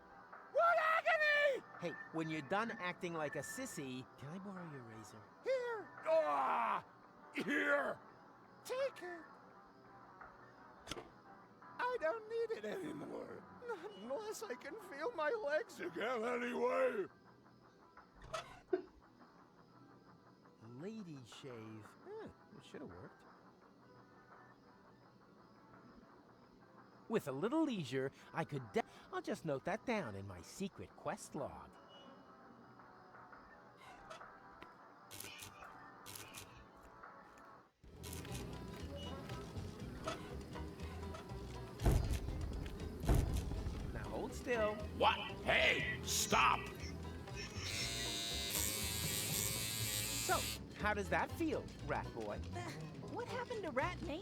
What agony! Hey, when you're done acting like a sissy, can I borrow your razor? Here! Ah! Here! Take it! I don't need it anymore. Not unless I can feel my legs again anyway. Lady shave. It should have worked. With a little leisure, I could I'll just note that down in my secret quest log. Now hold still. What? Hey, stop! So, how does that feel, Rat Boy? What happened to Rat Man?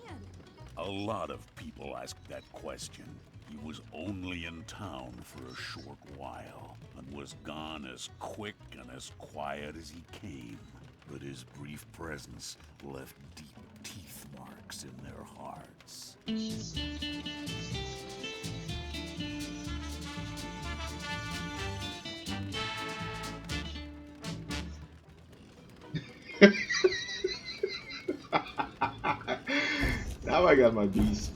A lot of people ask that question. He was only in town for a short while, and was gone as quick and as quiet as he came. But his brief presence left deep teeth marks in their hearts. Now I got my beast.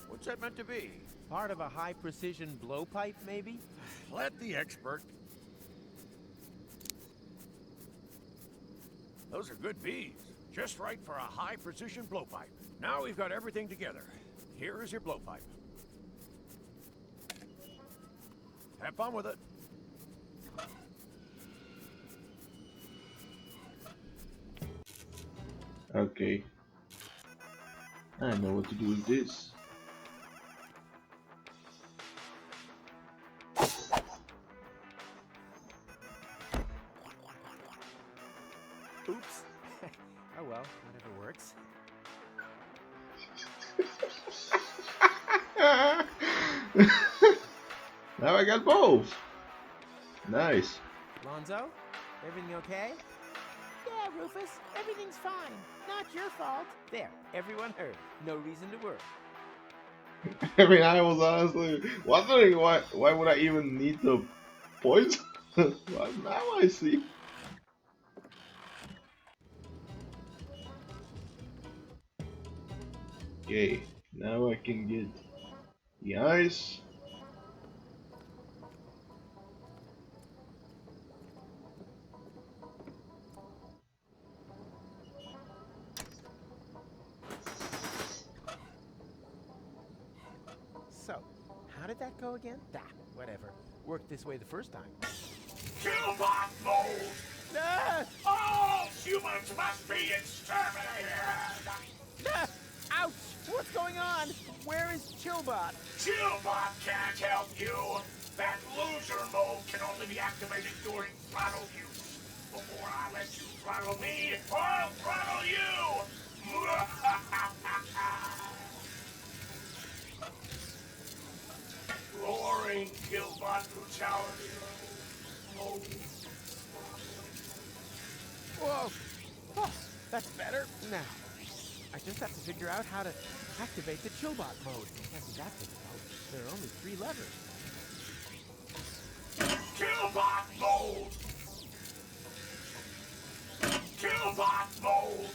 What's that meant to be? Part of a high-precision blowpipe, maybe? Let the expert. Those are good bees. Just right for a high-precision blowpipe. Now we've got everything together. Here is your blowpipe. Have fun with it. Okay. I know what to do with this. Oops. Oh well, whatever works. Now I got both. Nice. Lonzo, everything okay? Yeah, Rufus, everything's fine. Not your fault. There, everyone heard. No reason to worry. I mean, I was honestly wondering why would I even need the poison? Well, now I see. Okay, now I can get the ice. So, how did that go again? Whatever. Worked this way the first time. Killbot mode! Ah! All humans must be exterminated! Ah! Ouch! What's going on? Where is Chillbot? Killbot can't help you! That loser mode can only be activated during throttle use. Before I let you throttle me, I'll throttle you! Roaring Killbot brutality. Oh. Whoa! Oh, that's better. Now, I just have to figure out how to activate the Chillbot mode. Can't be that difficult. There are only 3 levers. Killbot mode! Killbot mode!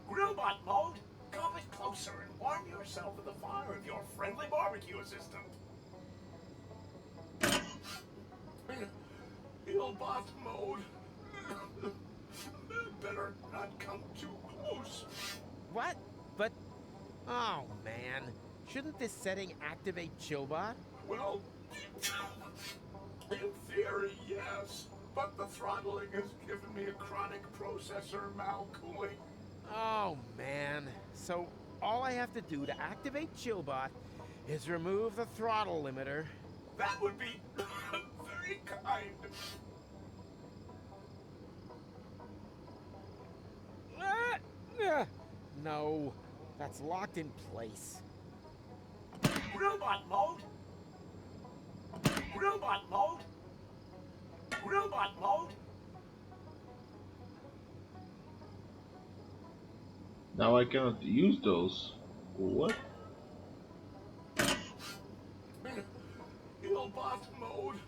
Grillbot mode? Come a bit closer and warm yourself with the fire of your friendly barbecue assistant. Killbot mode. Better not come too close. What? But... Oh, man. Shouldn't this setting activate Chillbot? Well, in theory, yes. But the throttling has given me a chronic processor malcooling. Oh, man. So, all I have to do to activate Chillbot is remove the throttle limiter. That would be very kind. No, that's locked in place. Robot mode. Robot mode. Robot mode. Now I cannot use those. What? Killbot mode.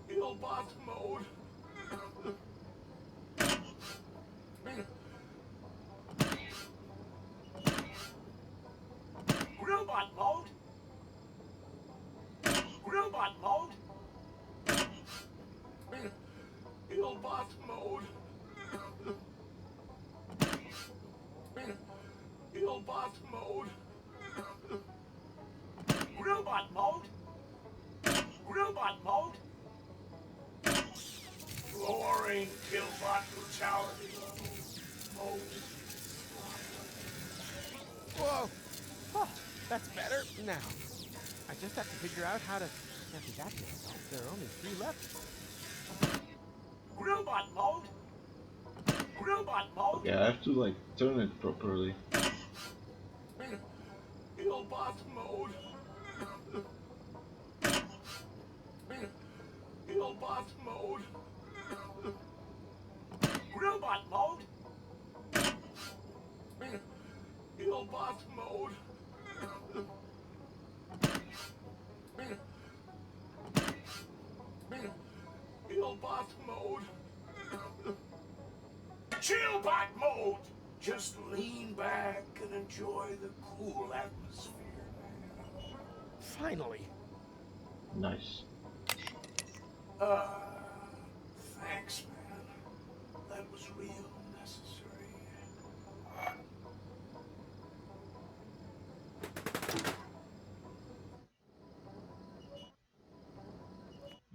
Killbot mode. Grillbot mode. Grillbot mode. Killbot mode. Killbot mode. Grillbot mode. Grillbot mode. Lowering Killbot brutality mode. Whoa! Oh, that's better. Now, I just have to figure out how to empty that thing. There are only 3 left. Grillbot mode. Grillbot mode. Yeah, I have to like turn it properly. Killbot mode. Killbot mode. Grillbot mode. Killbot mode. Killbot mode. Chillbot mode. Just lean back and enjoy the cool atmosphere. Finally. Nice. Thanks, man. That was real necessary.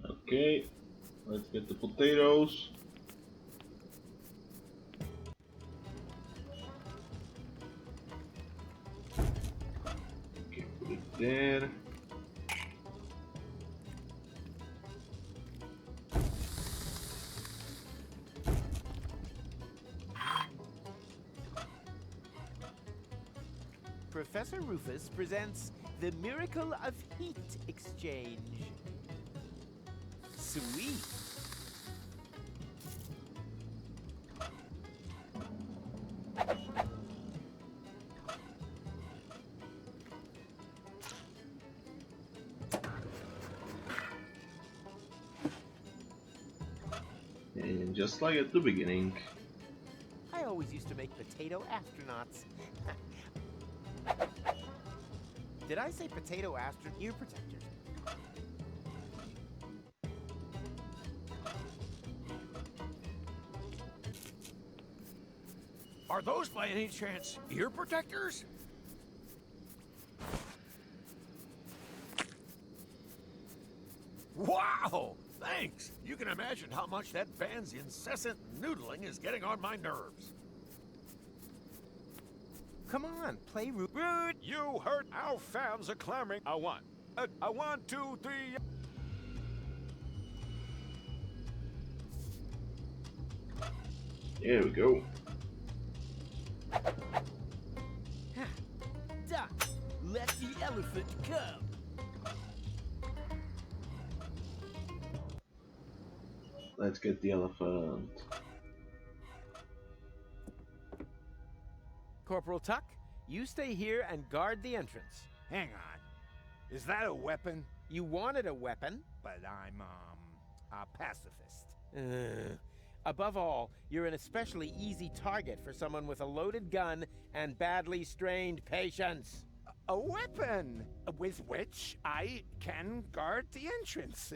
Okay, let's get the potatoes. Okay, put it there. Professor Rufus presents the miracle of heat exchange. Sweet. And just like at the beginning. I always used to make potato astronauts. Did I say potato ear protectors? Are those by any chance ear protectors? Wow! Thanks! You can imagine how much that band's incessant noodling is getting on my nerves. Come on, play Rude. You heard our fans are clamoring. I want 1, 2, 3. There we go. Duck, let the elephant come. Let's get the elephant. Corporal Tuck, you stay here and guard the entrance. Hang on. Is that a weapon? You wanted a weapon. But I'm, a pacifist. Above all, you're an especially easy target for someone with a loaded gun and badly strained patience. A weapon with which I can guard the entrance.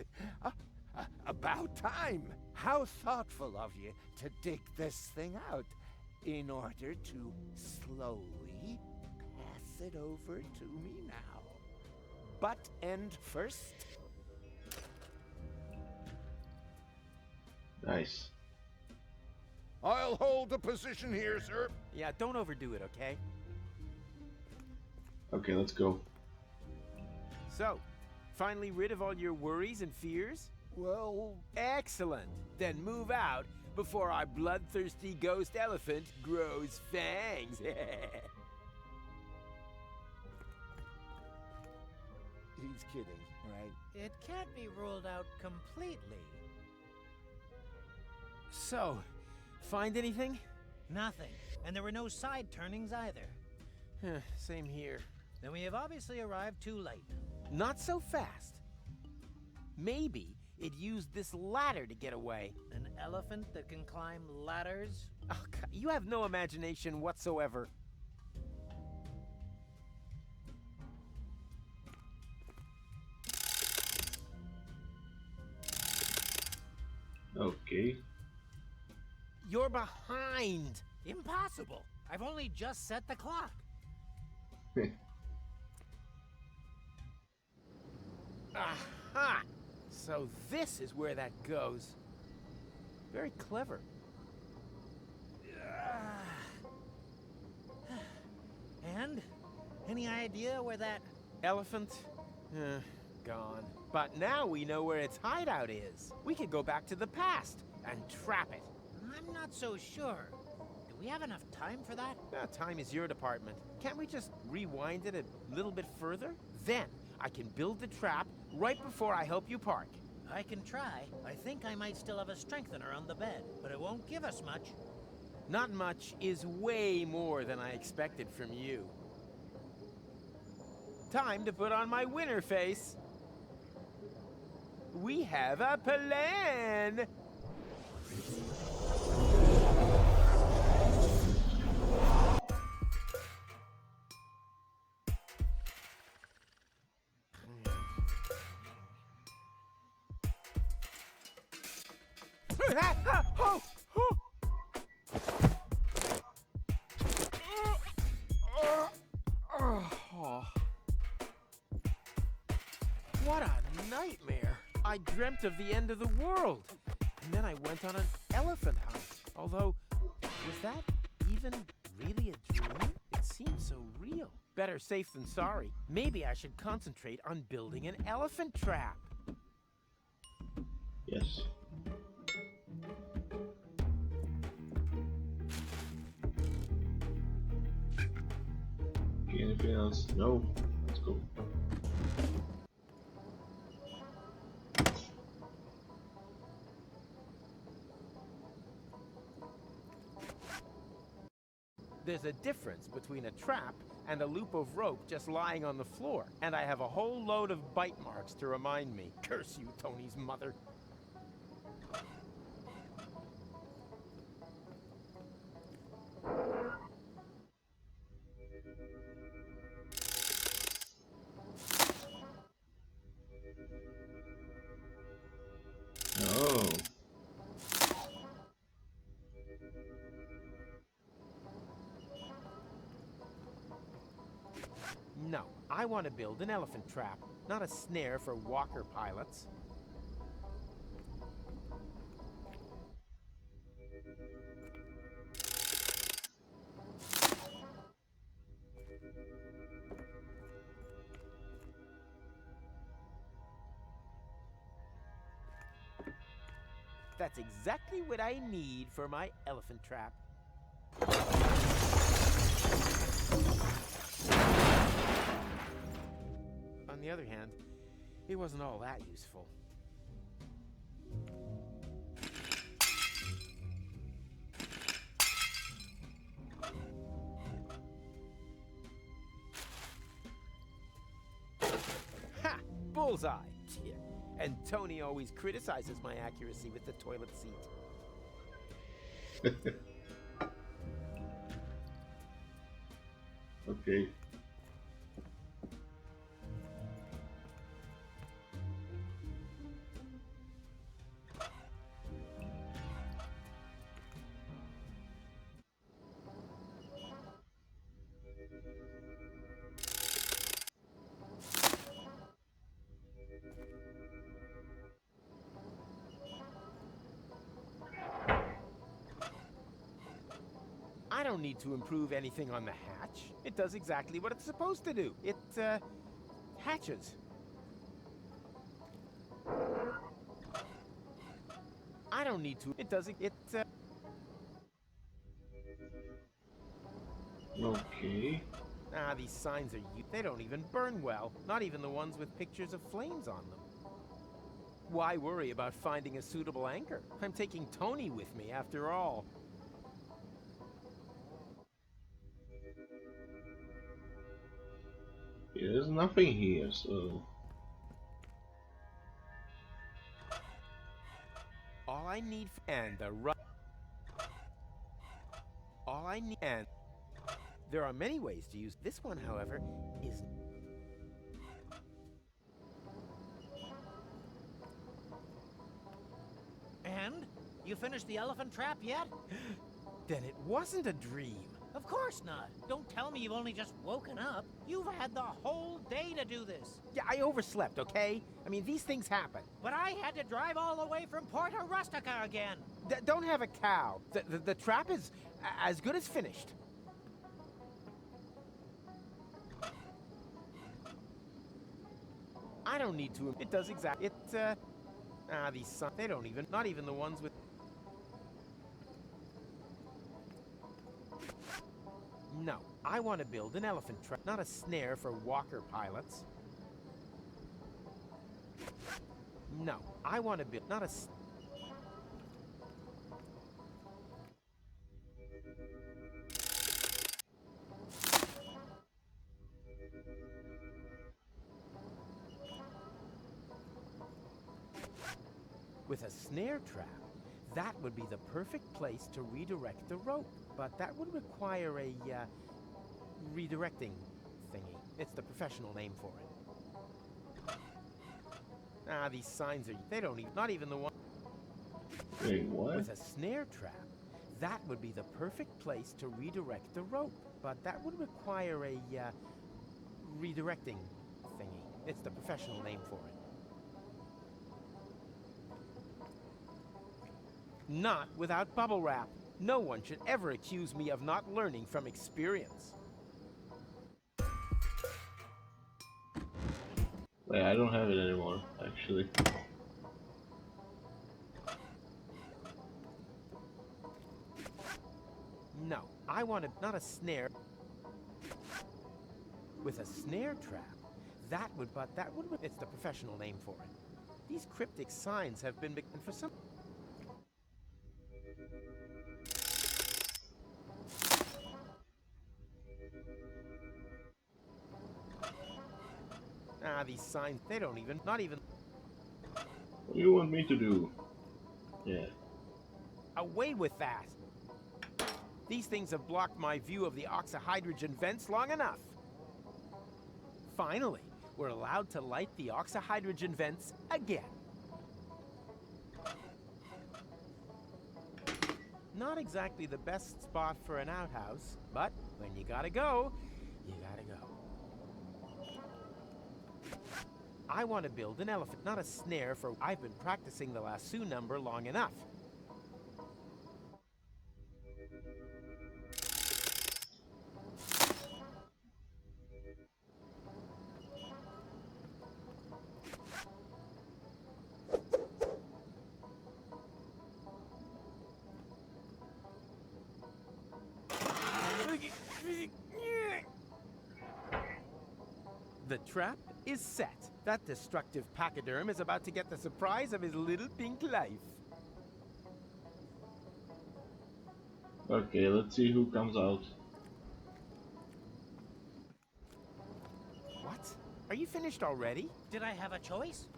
About time. How thoughtful of you to dig this thing out in order to slowly pass it over to me now. Butt end first. Nice. I'll hold the position here, sir. Yeah, don't overdo it, okay? Okay, let's go. So, finally rid of all your worries and fears? Well, Excellent. Then move out before our bloodthirsty ghost elephant grows fangs. he's kidding, right? It can't be ruled out completely. So, find anything? Nothing. And there were no side turnings either. Same here. Then we have obviously arrived too late. Not so fast. Maybe it used this ladder to get away. An elephant that can climb ladders? Oh, God, you have no imagination whatsoever. Okay. You're behind. Impossible. I've only just set the clock. Aha! So this is where that goes. Very clever. And? Any idea where that... Elephant? Gone. But now we know where its hideout is. We could go back to the past and trap it. I'm not so sure. Do we have enough time for that? Time is your department. Can't we just rewind it a little bit further? Then I can build the trap right before I help you park. I can try. I think I might still have a strengthener on the bed, but it won't give us much. Not much is way more than I expected from you. Time to put on my winner face. We have a plan! What a nightmare! I dreamt of the end of the world, and then I went on an elephant hunt. Although, was that even really a dream? It seems so real. Better safe than sorry. Maybe I should concentrate on building an elephant trap. Yes. Okay, anything else? No. Let's go. There's a difference between a trap and a loop of rope just lying on the floor. And I have a whole load of bite marks to remind me. Curse you, Tony's mother. Oh. No, I want to build an elephant trap, not a snare for walker pilots. That's exactly what I need for my elephant trap. On the other hand, it wasn't all that useful. Ha! Bullseye! And Tony always criticizes my accuracy with the toilet seat. Okay. I don't need to improve anything on the hatch. It does exactly what it's supposed to do. It, hatches. I don't need to. It does it, Okay. these signs are they don't even burn well. Not even the ones with pictures of flames on them. Why worry about finding a suitable anchor? I'm taking Tony with me after all. There's nothing here, so... All I need and the run. All I need and there are many ways to use this one, however, is And? You finished the elephant trap yet? then it wasn't a dream. Of course not. Don't tell me you've only just woken up. You've had the whole day to do this. Yeah, I overslept, okay? I mean, these things happen. But I had to drive all the way from Porta Rustica again. Don't have a cow. The trap is as good as finished. I don't need to. It does exactly. These sons, they don't even, not even the ones with... No, I want to build an elephant trap, not a snare for walker pilots. No, I want to build, not a... With a snare trap, that would be the perfect place to redirect the rope. But that would require a, redirecting thingy. It's the professional name for it. These signs are, they don't even, not even the one. Wait, what? With a snare trap, that would be the perfect place to redirect the rope. But that would require a, redirecting thingy. It's the professional name for it. Not without bubble wrap. No one should ever accuse me of not learning from experience. Wait, I don't have it anymore, actually. No, I want not a snare. With a snare trap, that would, it's the professional name for it. These cryptic signs have been for some... These signs, they don't even, not even... What do you want me to do? Yeah. Away with that! These things have blocked my view of the oxyhydrogen vents long enough. Finally, we're allowed to light the oxyhydrogen vents again. Not exactly the best spot for an outhouse, but when you gotta go, you gotta go. I want to build an elephant, not a snare for... I've been practicing the lasso number long enough. The trap is set. That destructive pachyderm is about to get the surprise of his little pink life. Okay, let's see who comes out. What? Are you finished already? Did I have a choice?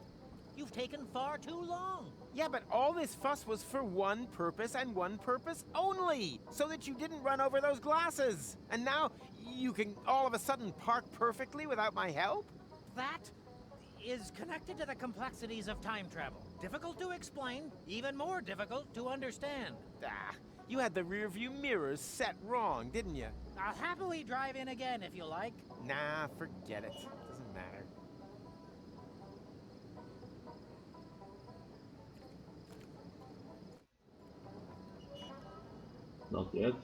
You've taken far too long. Yeah, but all this fuss was for one purpose and one purpose only. So that you didn't run over those glasses. And now you can all of a sudden park perfectly without my help? That is connected to the complexities of time travel. Difficult to explain, even more difficult to understand. You had the rear view mirrors set wrong, didn't you? I'll happily drive in again if you like. Nah, forget it. Doesn't matter. Not yet.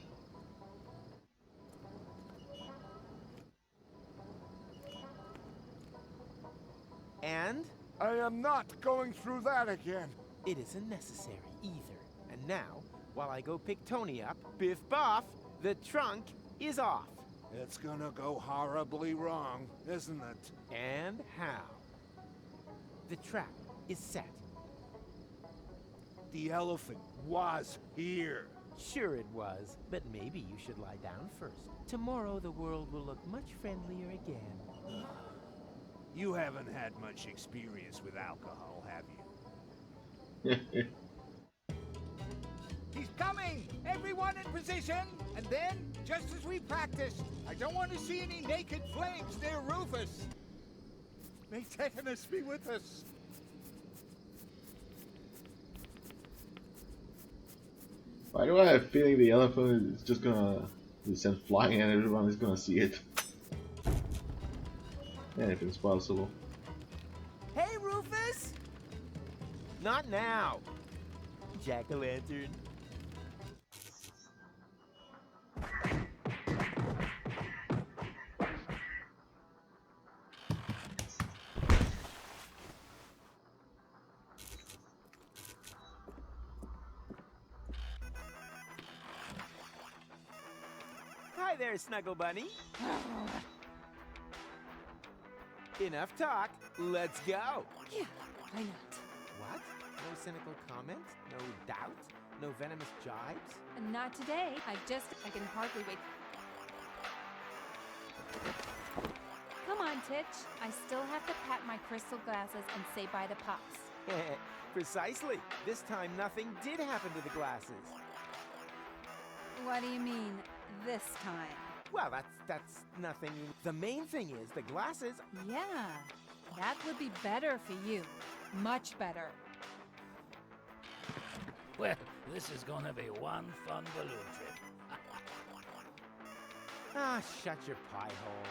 And? I am not going through that again. It isn't necessary either. And now, while I go pick Tony up, biff boff, the trunk is off. It's gonna go horribly wrong, isn't it? And how? The trap is set. The elephant was here. Sure it was, but maybe you should lie down first. Tomorrow the world will look much friendlier again. You haven't had much experience with alcohol, have you? He's coming! Everyone in position! And then, just as we practiced, I don't want to see any naked flames near Rufus. May Tetanus be with us. Why do I have a feeling the elephant is just gonna be sent flying and everyone is gonna see it? Anything's possible. Hey, Rufus! Not now! Jack-o'-lantern. Hi there, Snuggle Bunny. Enough talk. Let's go. Yeah, why not? What? No cynical comments? No doubt? No venomous jibes? And not today. I can hardly wait. Come on, Titch. I still have to pat my crystal glasses and say bye to Pops. Precisely. This time nothing did happen to the glasses. What do you mean, this time? Well, that's nothing. The main thing is the glasses. Yeah, that would be better for you. Much better. Well, this is gonna be one fun balloon trip. Ah, shut your pie hole.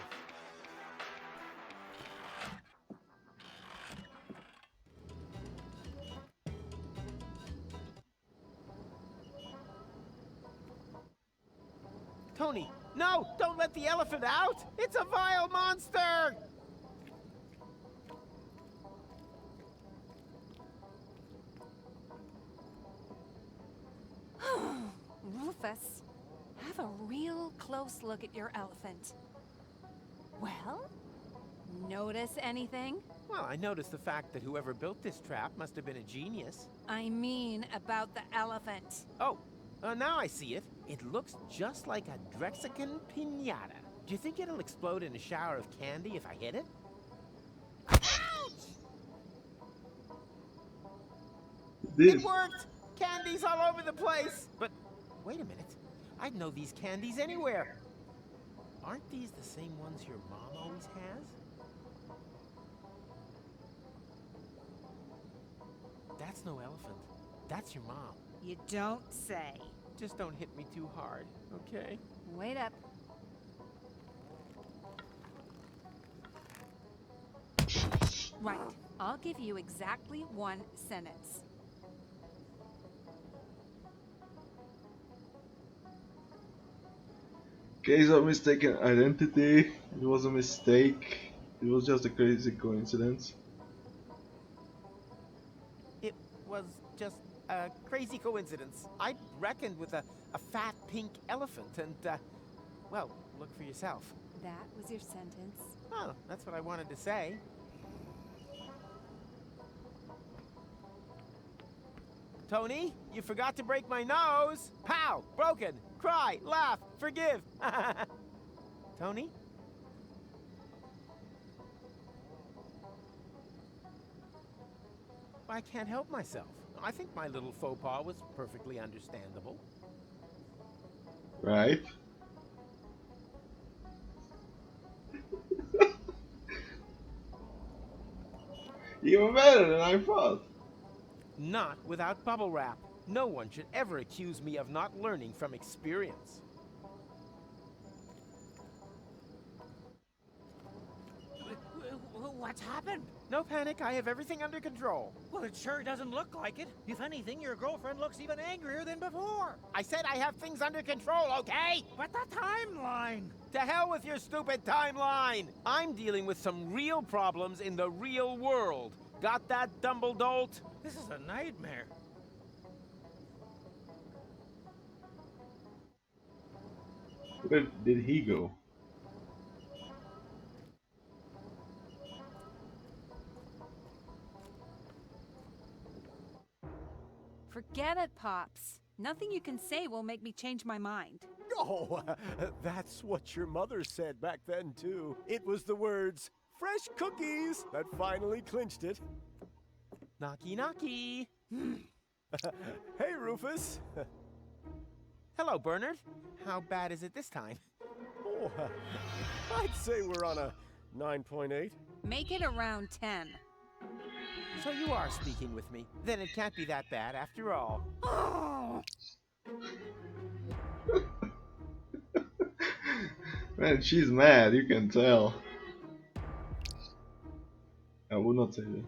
Tony, no! Don't let the elephant out! It's a vile monster! Rufus, have a real close look at your elephant. Well, notice anything? Well, I noticed the fact that whoever built this trap must have been a genius. I mean about the elephant. Oh, now I see it. It looks just like a Drexican piñata. Do you think it'll explode in a shower of candy if I hit it? Ouch! It worked! Candies all over the place! But wait a minute. I'd know these candies anywhere. Aren't these the same ones your mom always has? That's no elephant. That's your mom. You don't say. Just don't hit me too hard, okay? Wait up. Right. I'll give you exactly one sentence. Case of mistaken identity. It was a mistake. It was just a crazy coincidence. It was just a crazy coincidence. I reckoned with a fat pink elephant and, well, look for yourself. That was your sentence. Oh, that's what I wanted to say. Tony, you forgot to break my nose. Pow! Broken. Cry, laugh, forgive. Tony? I can't help myself. I think my little faux pas was perfectly understandable. Right? Even better than I thought. Not without bubble wrap. No one should ever accuse me of not learning from experience. What's happened? No panic, I have everything under control. Well, it sure doesn't look like it. If anything, your girlfriend looks even angrier than before. I said I have things under control, okay? But the timeline! To hell with your stupid timeline! I'm dealing with some real problems in the real world. Got that, Dumbledolt? This is a nightmare. Where did he go? Forget it, Pops. Nothing you can say will make me change my mind. Oh, that's what your mother said back then, too. It was the words, fresh cookies, that finally clinched it. Knocky knocky. Hey, Rufus. Hello, Bernard. How bad is it this time? Oh, I'd say we're on a 9.8. Make it around 10. So you are speaking with me. Then it can't be that bad after all. Oh! Man, she's mad, you can tell. I would not say that.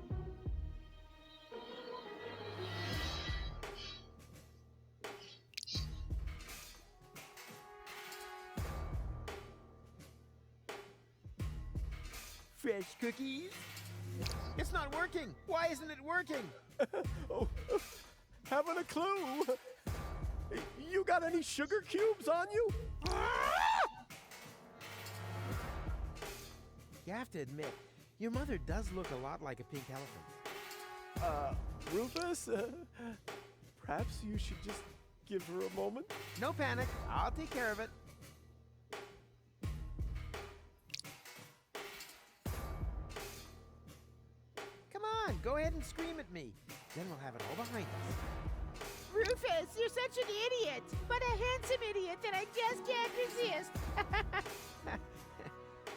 Fresh cookies? It's not working. Why isn't it working? Oh, haven't a clue. You got any sugar cubes on you? You have to admit, your mother does look a lot like a pink elephant. Rufus, perhaps you should just give her a moment? No panic. I'll take care of it. Come on, go ahead and scream at me. Then we'll have it all behind us. Rufus, you're such an idiot, but a handsome idiot that I just can't resist.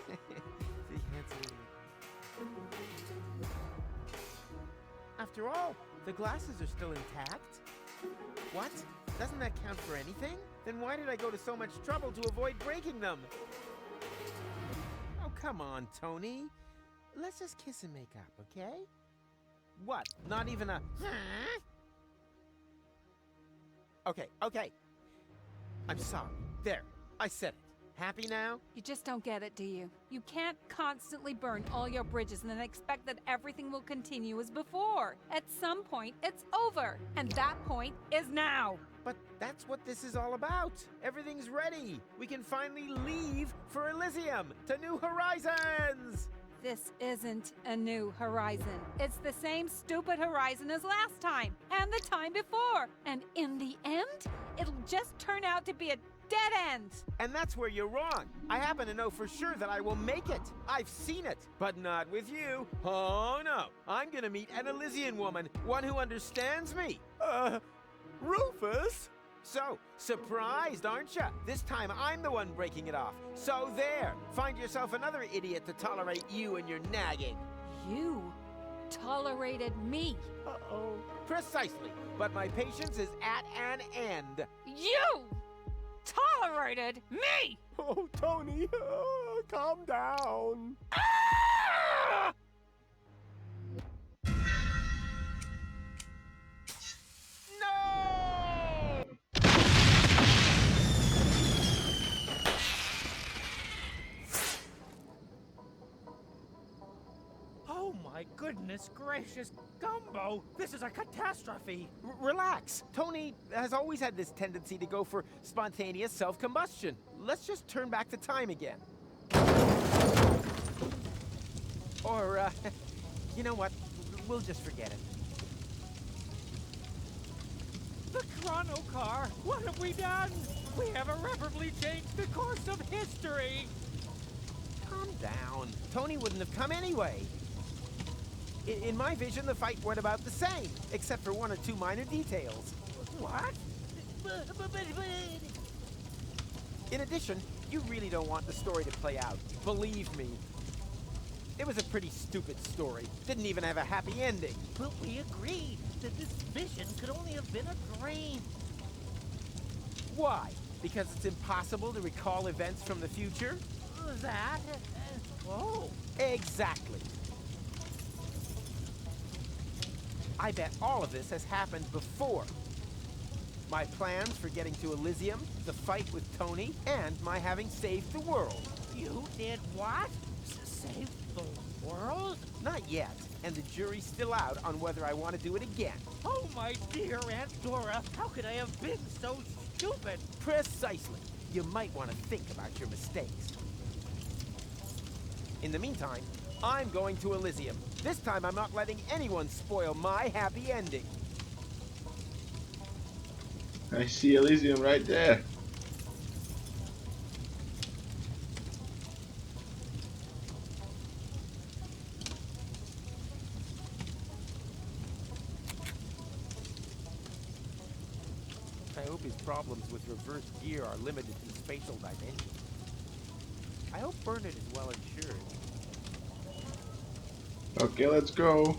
The handsome idiot. After all, the glasses are still intact. What? Doesn't that count for anything? Then why did I go to so much trouble to avoid breaking them? Oh, come on, Tony. Let's just kiss and make up, okay? What? Not even a... Okay. I'm sorry. There. I said it. Happy now? You just don't get it, do you? You can't constantly burn all your bridges and then expect that everything will continue as before. At some point, it's over. And that point is now. But that's what this is all about. Everything's ready. We can finally leave for Elysium to new horizons. This isn't a new horizon. It's the same stupid horizon as last time and the time before. And in the end, it'll just turn out to be a dead end. And that's where you're wrong. I happen to know for sure that I will make it. I've seen it, but not with you. Oh no, I'm gonna meet an Elysian woman, one who understands me. Rufus? So, surprised, aren't you? This time I'm the one breaking it off. So there, find yourself another idiot to tolerate you and your nagging. You tolerated me. Uh-oh. Precisely, but my patience is at an end. You tolerated me! Oh, Tony, calm down. Ah! Oh my goodness gracious, Gumbo! This is a catastrophe! Relax. Tony has always had this tendency to go for spontaneous self-combustion. Let's just turn back the time again. Or, you know what? We'll just forget it. The Chrono Car! What have we done? We have irreparably changed the course of history! Calm down. Tony wouldn't have come anyway. In my vision, the fight went about the same, except for one or two minor details. What? In addition, you really don't want the story to play out. Believe me. It was a pretty stupid story. Didn't even have a happy ending. But we agreed that this vision could only have been a dream. Why? Because it's impossible to recall events from the future? That? Oh. Exactly. I bet all of this has happened before. My plans for getting to Elysium, the fight with Tony, and my having saved the world. You did what? Save the world? Not yet, and the jury's still out on whether I want to do it again. Oh, my dear Aunt Dora, how could I have been so stupid? Precisely. You might want to think about your mistakes. In the meantime, I'm going to Elysium. This time I'm not letting anyone spoil my happy ending. I see Elysium right there. I hope his problems with reverse gear are limited to spatial dimensions. I hope Bernard is well insured. Okay, let's go.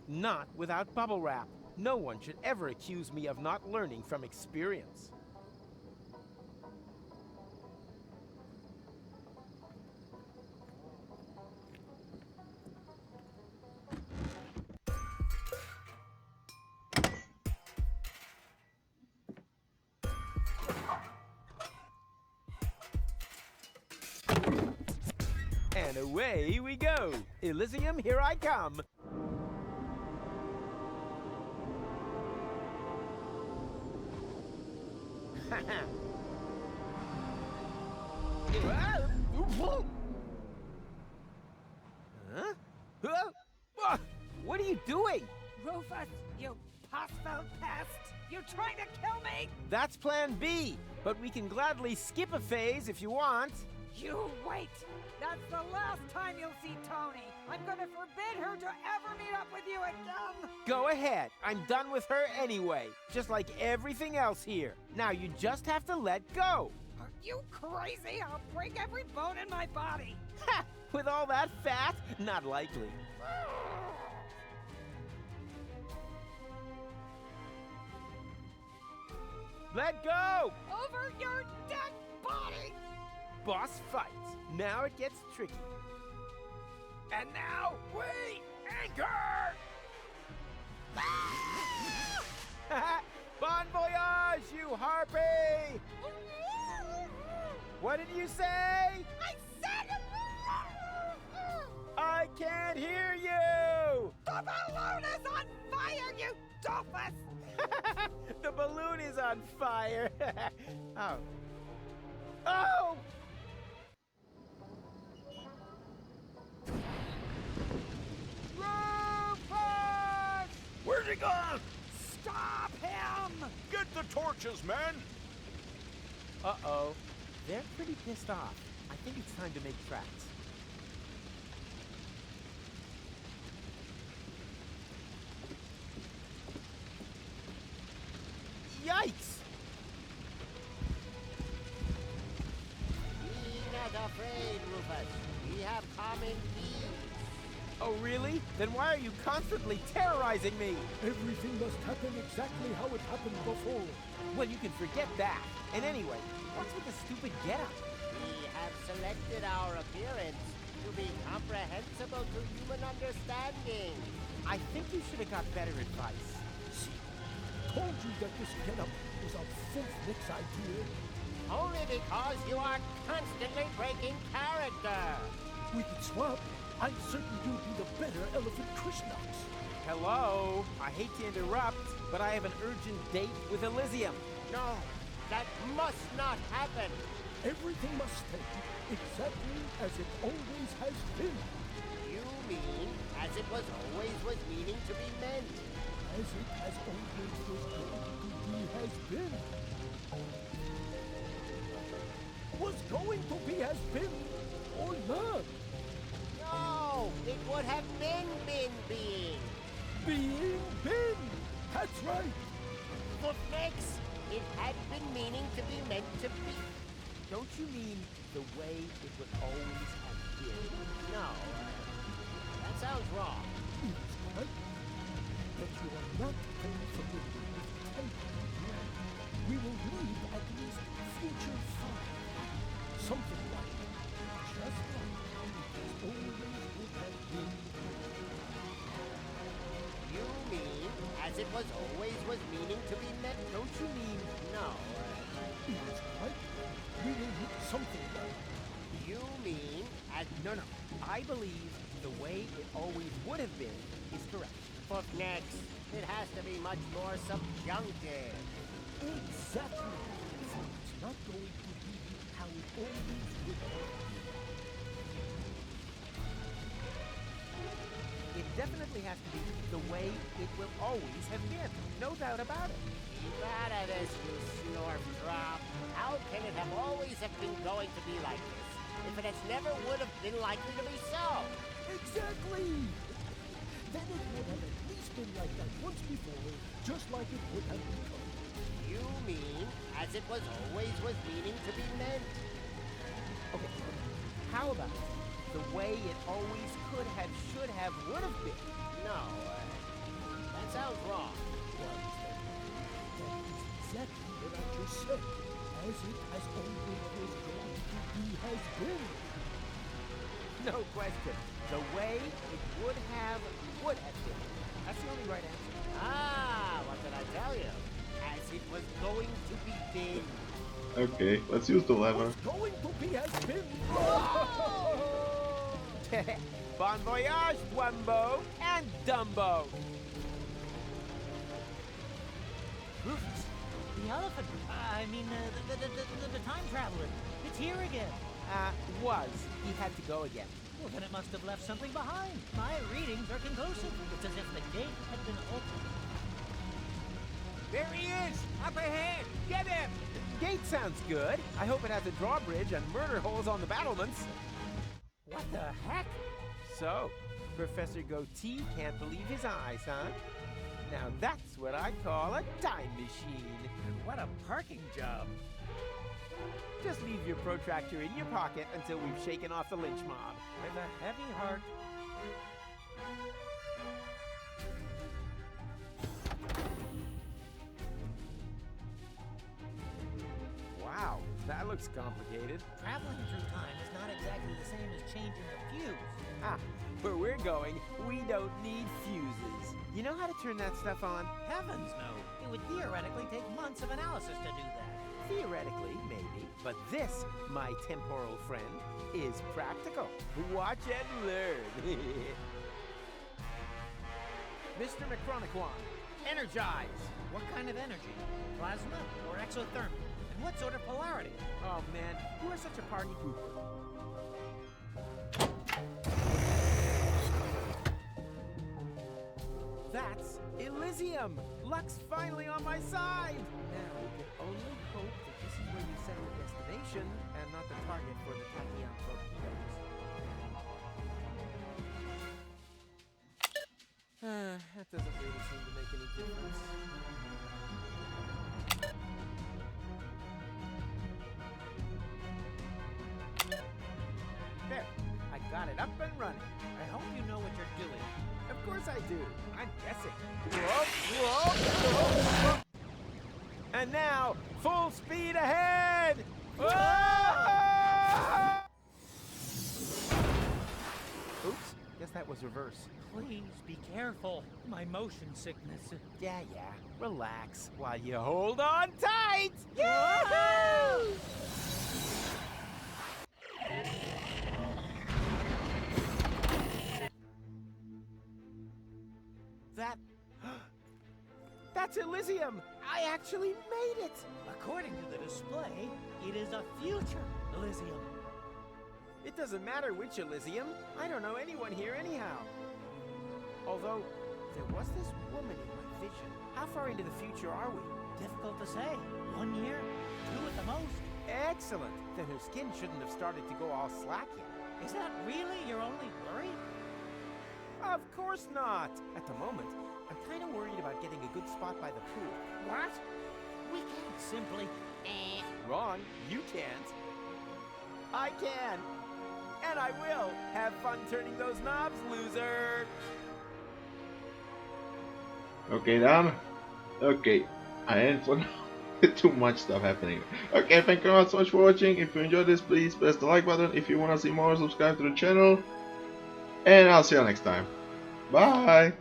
Not without bubble wrap. No one should ever accuse me of not learning from experience. And away we go! Elysium, here I come! Huh? What are you doing? Rufus, you pus-filled pest! You trying to kill me? That's plan B, but we can gladly skip a phase if you want. You wait! That's the last time you'll see Tony! I'm gonna forbid her to ever meet up with you again! Go ahead. I'm done with her anyway, just like everything else here. Now you just have to let go. Are you crazy? I'll break every bone in my body! Ha! With all that fat? Not likely. Let go! Over your dead body! Boss fight. Now it gets tricky. And now we anchor! Bon voyage, you harpy! What did you say? I said... I can't hear you! The balloon is on fire, you doofus! The balloon is on fire. Oh. Oh! Rufus! Where's he gone? Stop him! Get the torches, men! Uh-oh. They're pretty pissed off. I think it's time to make tracks. Yikes! Be not afraid, Rufus. We have common peace. Oh, really? Then why are you constantly terrorizing me? Everything must happen exactly how it happened before. Well, you can forget that. And anyway, what's with the stupid getup? We have selected our appearance to be comprehensible to human understanding. I think you should have got better advice. See, told you that this getup was a filth Nick's idea. Only because you are constantly breaking character. We could swap. I'm certain you'll be the better Elephant Krishnox. Hello? I hate to interrupt, but I have an urgent date with Elysium. No, that must not happen. Everything must stay exactly as it always has been. You mean as it was always was meaning to be meant? As it has always was going to be has been. Was going to be has been, or not. No, it would have been being. Being been. That's right. The fix. It had been meaning to be meant to be. Don't you mean the way it would always have been? No, that sounds wrong. It is quite that you are not very familiar with tempo. We will need at least future 5. Something like just like it always would have been. You mean as it was always was meaning to be meant? Don't you mean... No. It is quite we will need something like You mean as... No. I believe the way it always would have been is correct. But next, it has to be much more subjunctive. exactly. So it's not going to be how it always would have been. It definitely has to be the way it will always have been. No doubt about it. Keep out of this, you snort drop. How can it have always have been going to be like this, if it has never would have been likely to be so? Exactly! Then it would have at least been like that once before, just like it would have become. You mean as it was always was meaning to be meant? Okay, how about the way it always could have, should have, would have been? No, that sounds wrong. That is exactly what I just said. As it has always was going to be has been. No question. The way it would have been. That's the only right answer. Ah, what did I tell you? As it was going to be been. Okay, let's use the lever. What's going to be has been. Bon voyage, Wumbo and Dumbo. Rufus, the elephant. The time traveler. It's here again. He had to go again. Well, then it must have left something behind. My readings are conclusive. It's as if the gate had been opened. There he is! Up ahead! Get him! Gate sounds good. I hope it has a drawbridge and murder holes on the battlements. What the heck? So, Professor Goatee can't believe his eyes, huh? Now that's what I call a time machine. What a parking job. Just leave your protractor in your pocket until we've shaken off the lynch mob. With a heavy heart. Wow, that looks complicated. Traveling through time is not exactly the same as changing a fuse. Ah, where we're going, we don't need fuses. You know how to turn that stuff on? Heavens no. It would theoretically take months of analysis to do that. Theoretically, maybe. But this, my temporal friend, is practical. Watch and learn. Mr. McChroniquan, energize! What kind of energy? Plasma or exothermic? And what sort of polarity? Oh man, you are such a party pooper. That's Elysium! Luck's finally on my side! Now, we can only hope that this is where you set your destination and not the target for the Tachyon torpedoes. That doesn't really seem to make any difference. There, I got it up and running. I hope you know what you're doing. Of course I do. I'm guessing. Whoa, whoa, whoa. And now, full speed ahead! Whoa! Oops, guess that was reverse. Please be careful. My motion sickness. Yeah. Relax while you hold on tight! Yahoo! That's Elysium! I actually made it! According to the display, it is a future Elysium. It doesn't matter which Elysium. I don't know anyone here anyhow. Although, there was this woman in my vision. How far into the future are we? Difficult to say. 1 year? 2 at the most. Excellent! Then her skin shouldn't have started to go all slack yet. Is that really your only worry? Of course not! At the moment, I'm kind of worried about getting a good spot by the pool. What? We can't simply... Wrong. You can't. I can. And I will. Have fun turning those knobs, loser! Okay, Dan. Okay, I end for now. Too much stuff happening. Okay, thank you so much for watching. If you enjoyed this, please press the like button. If you want to see more, subscribe to the channel. And I'll see you next time. Bye!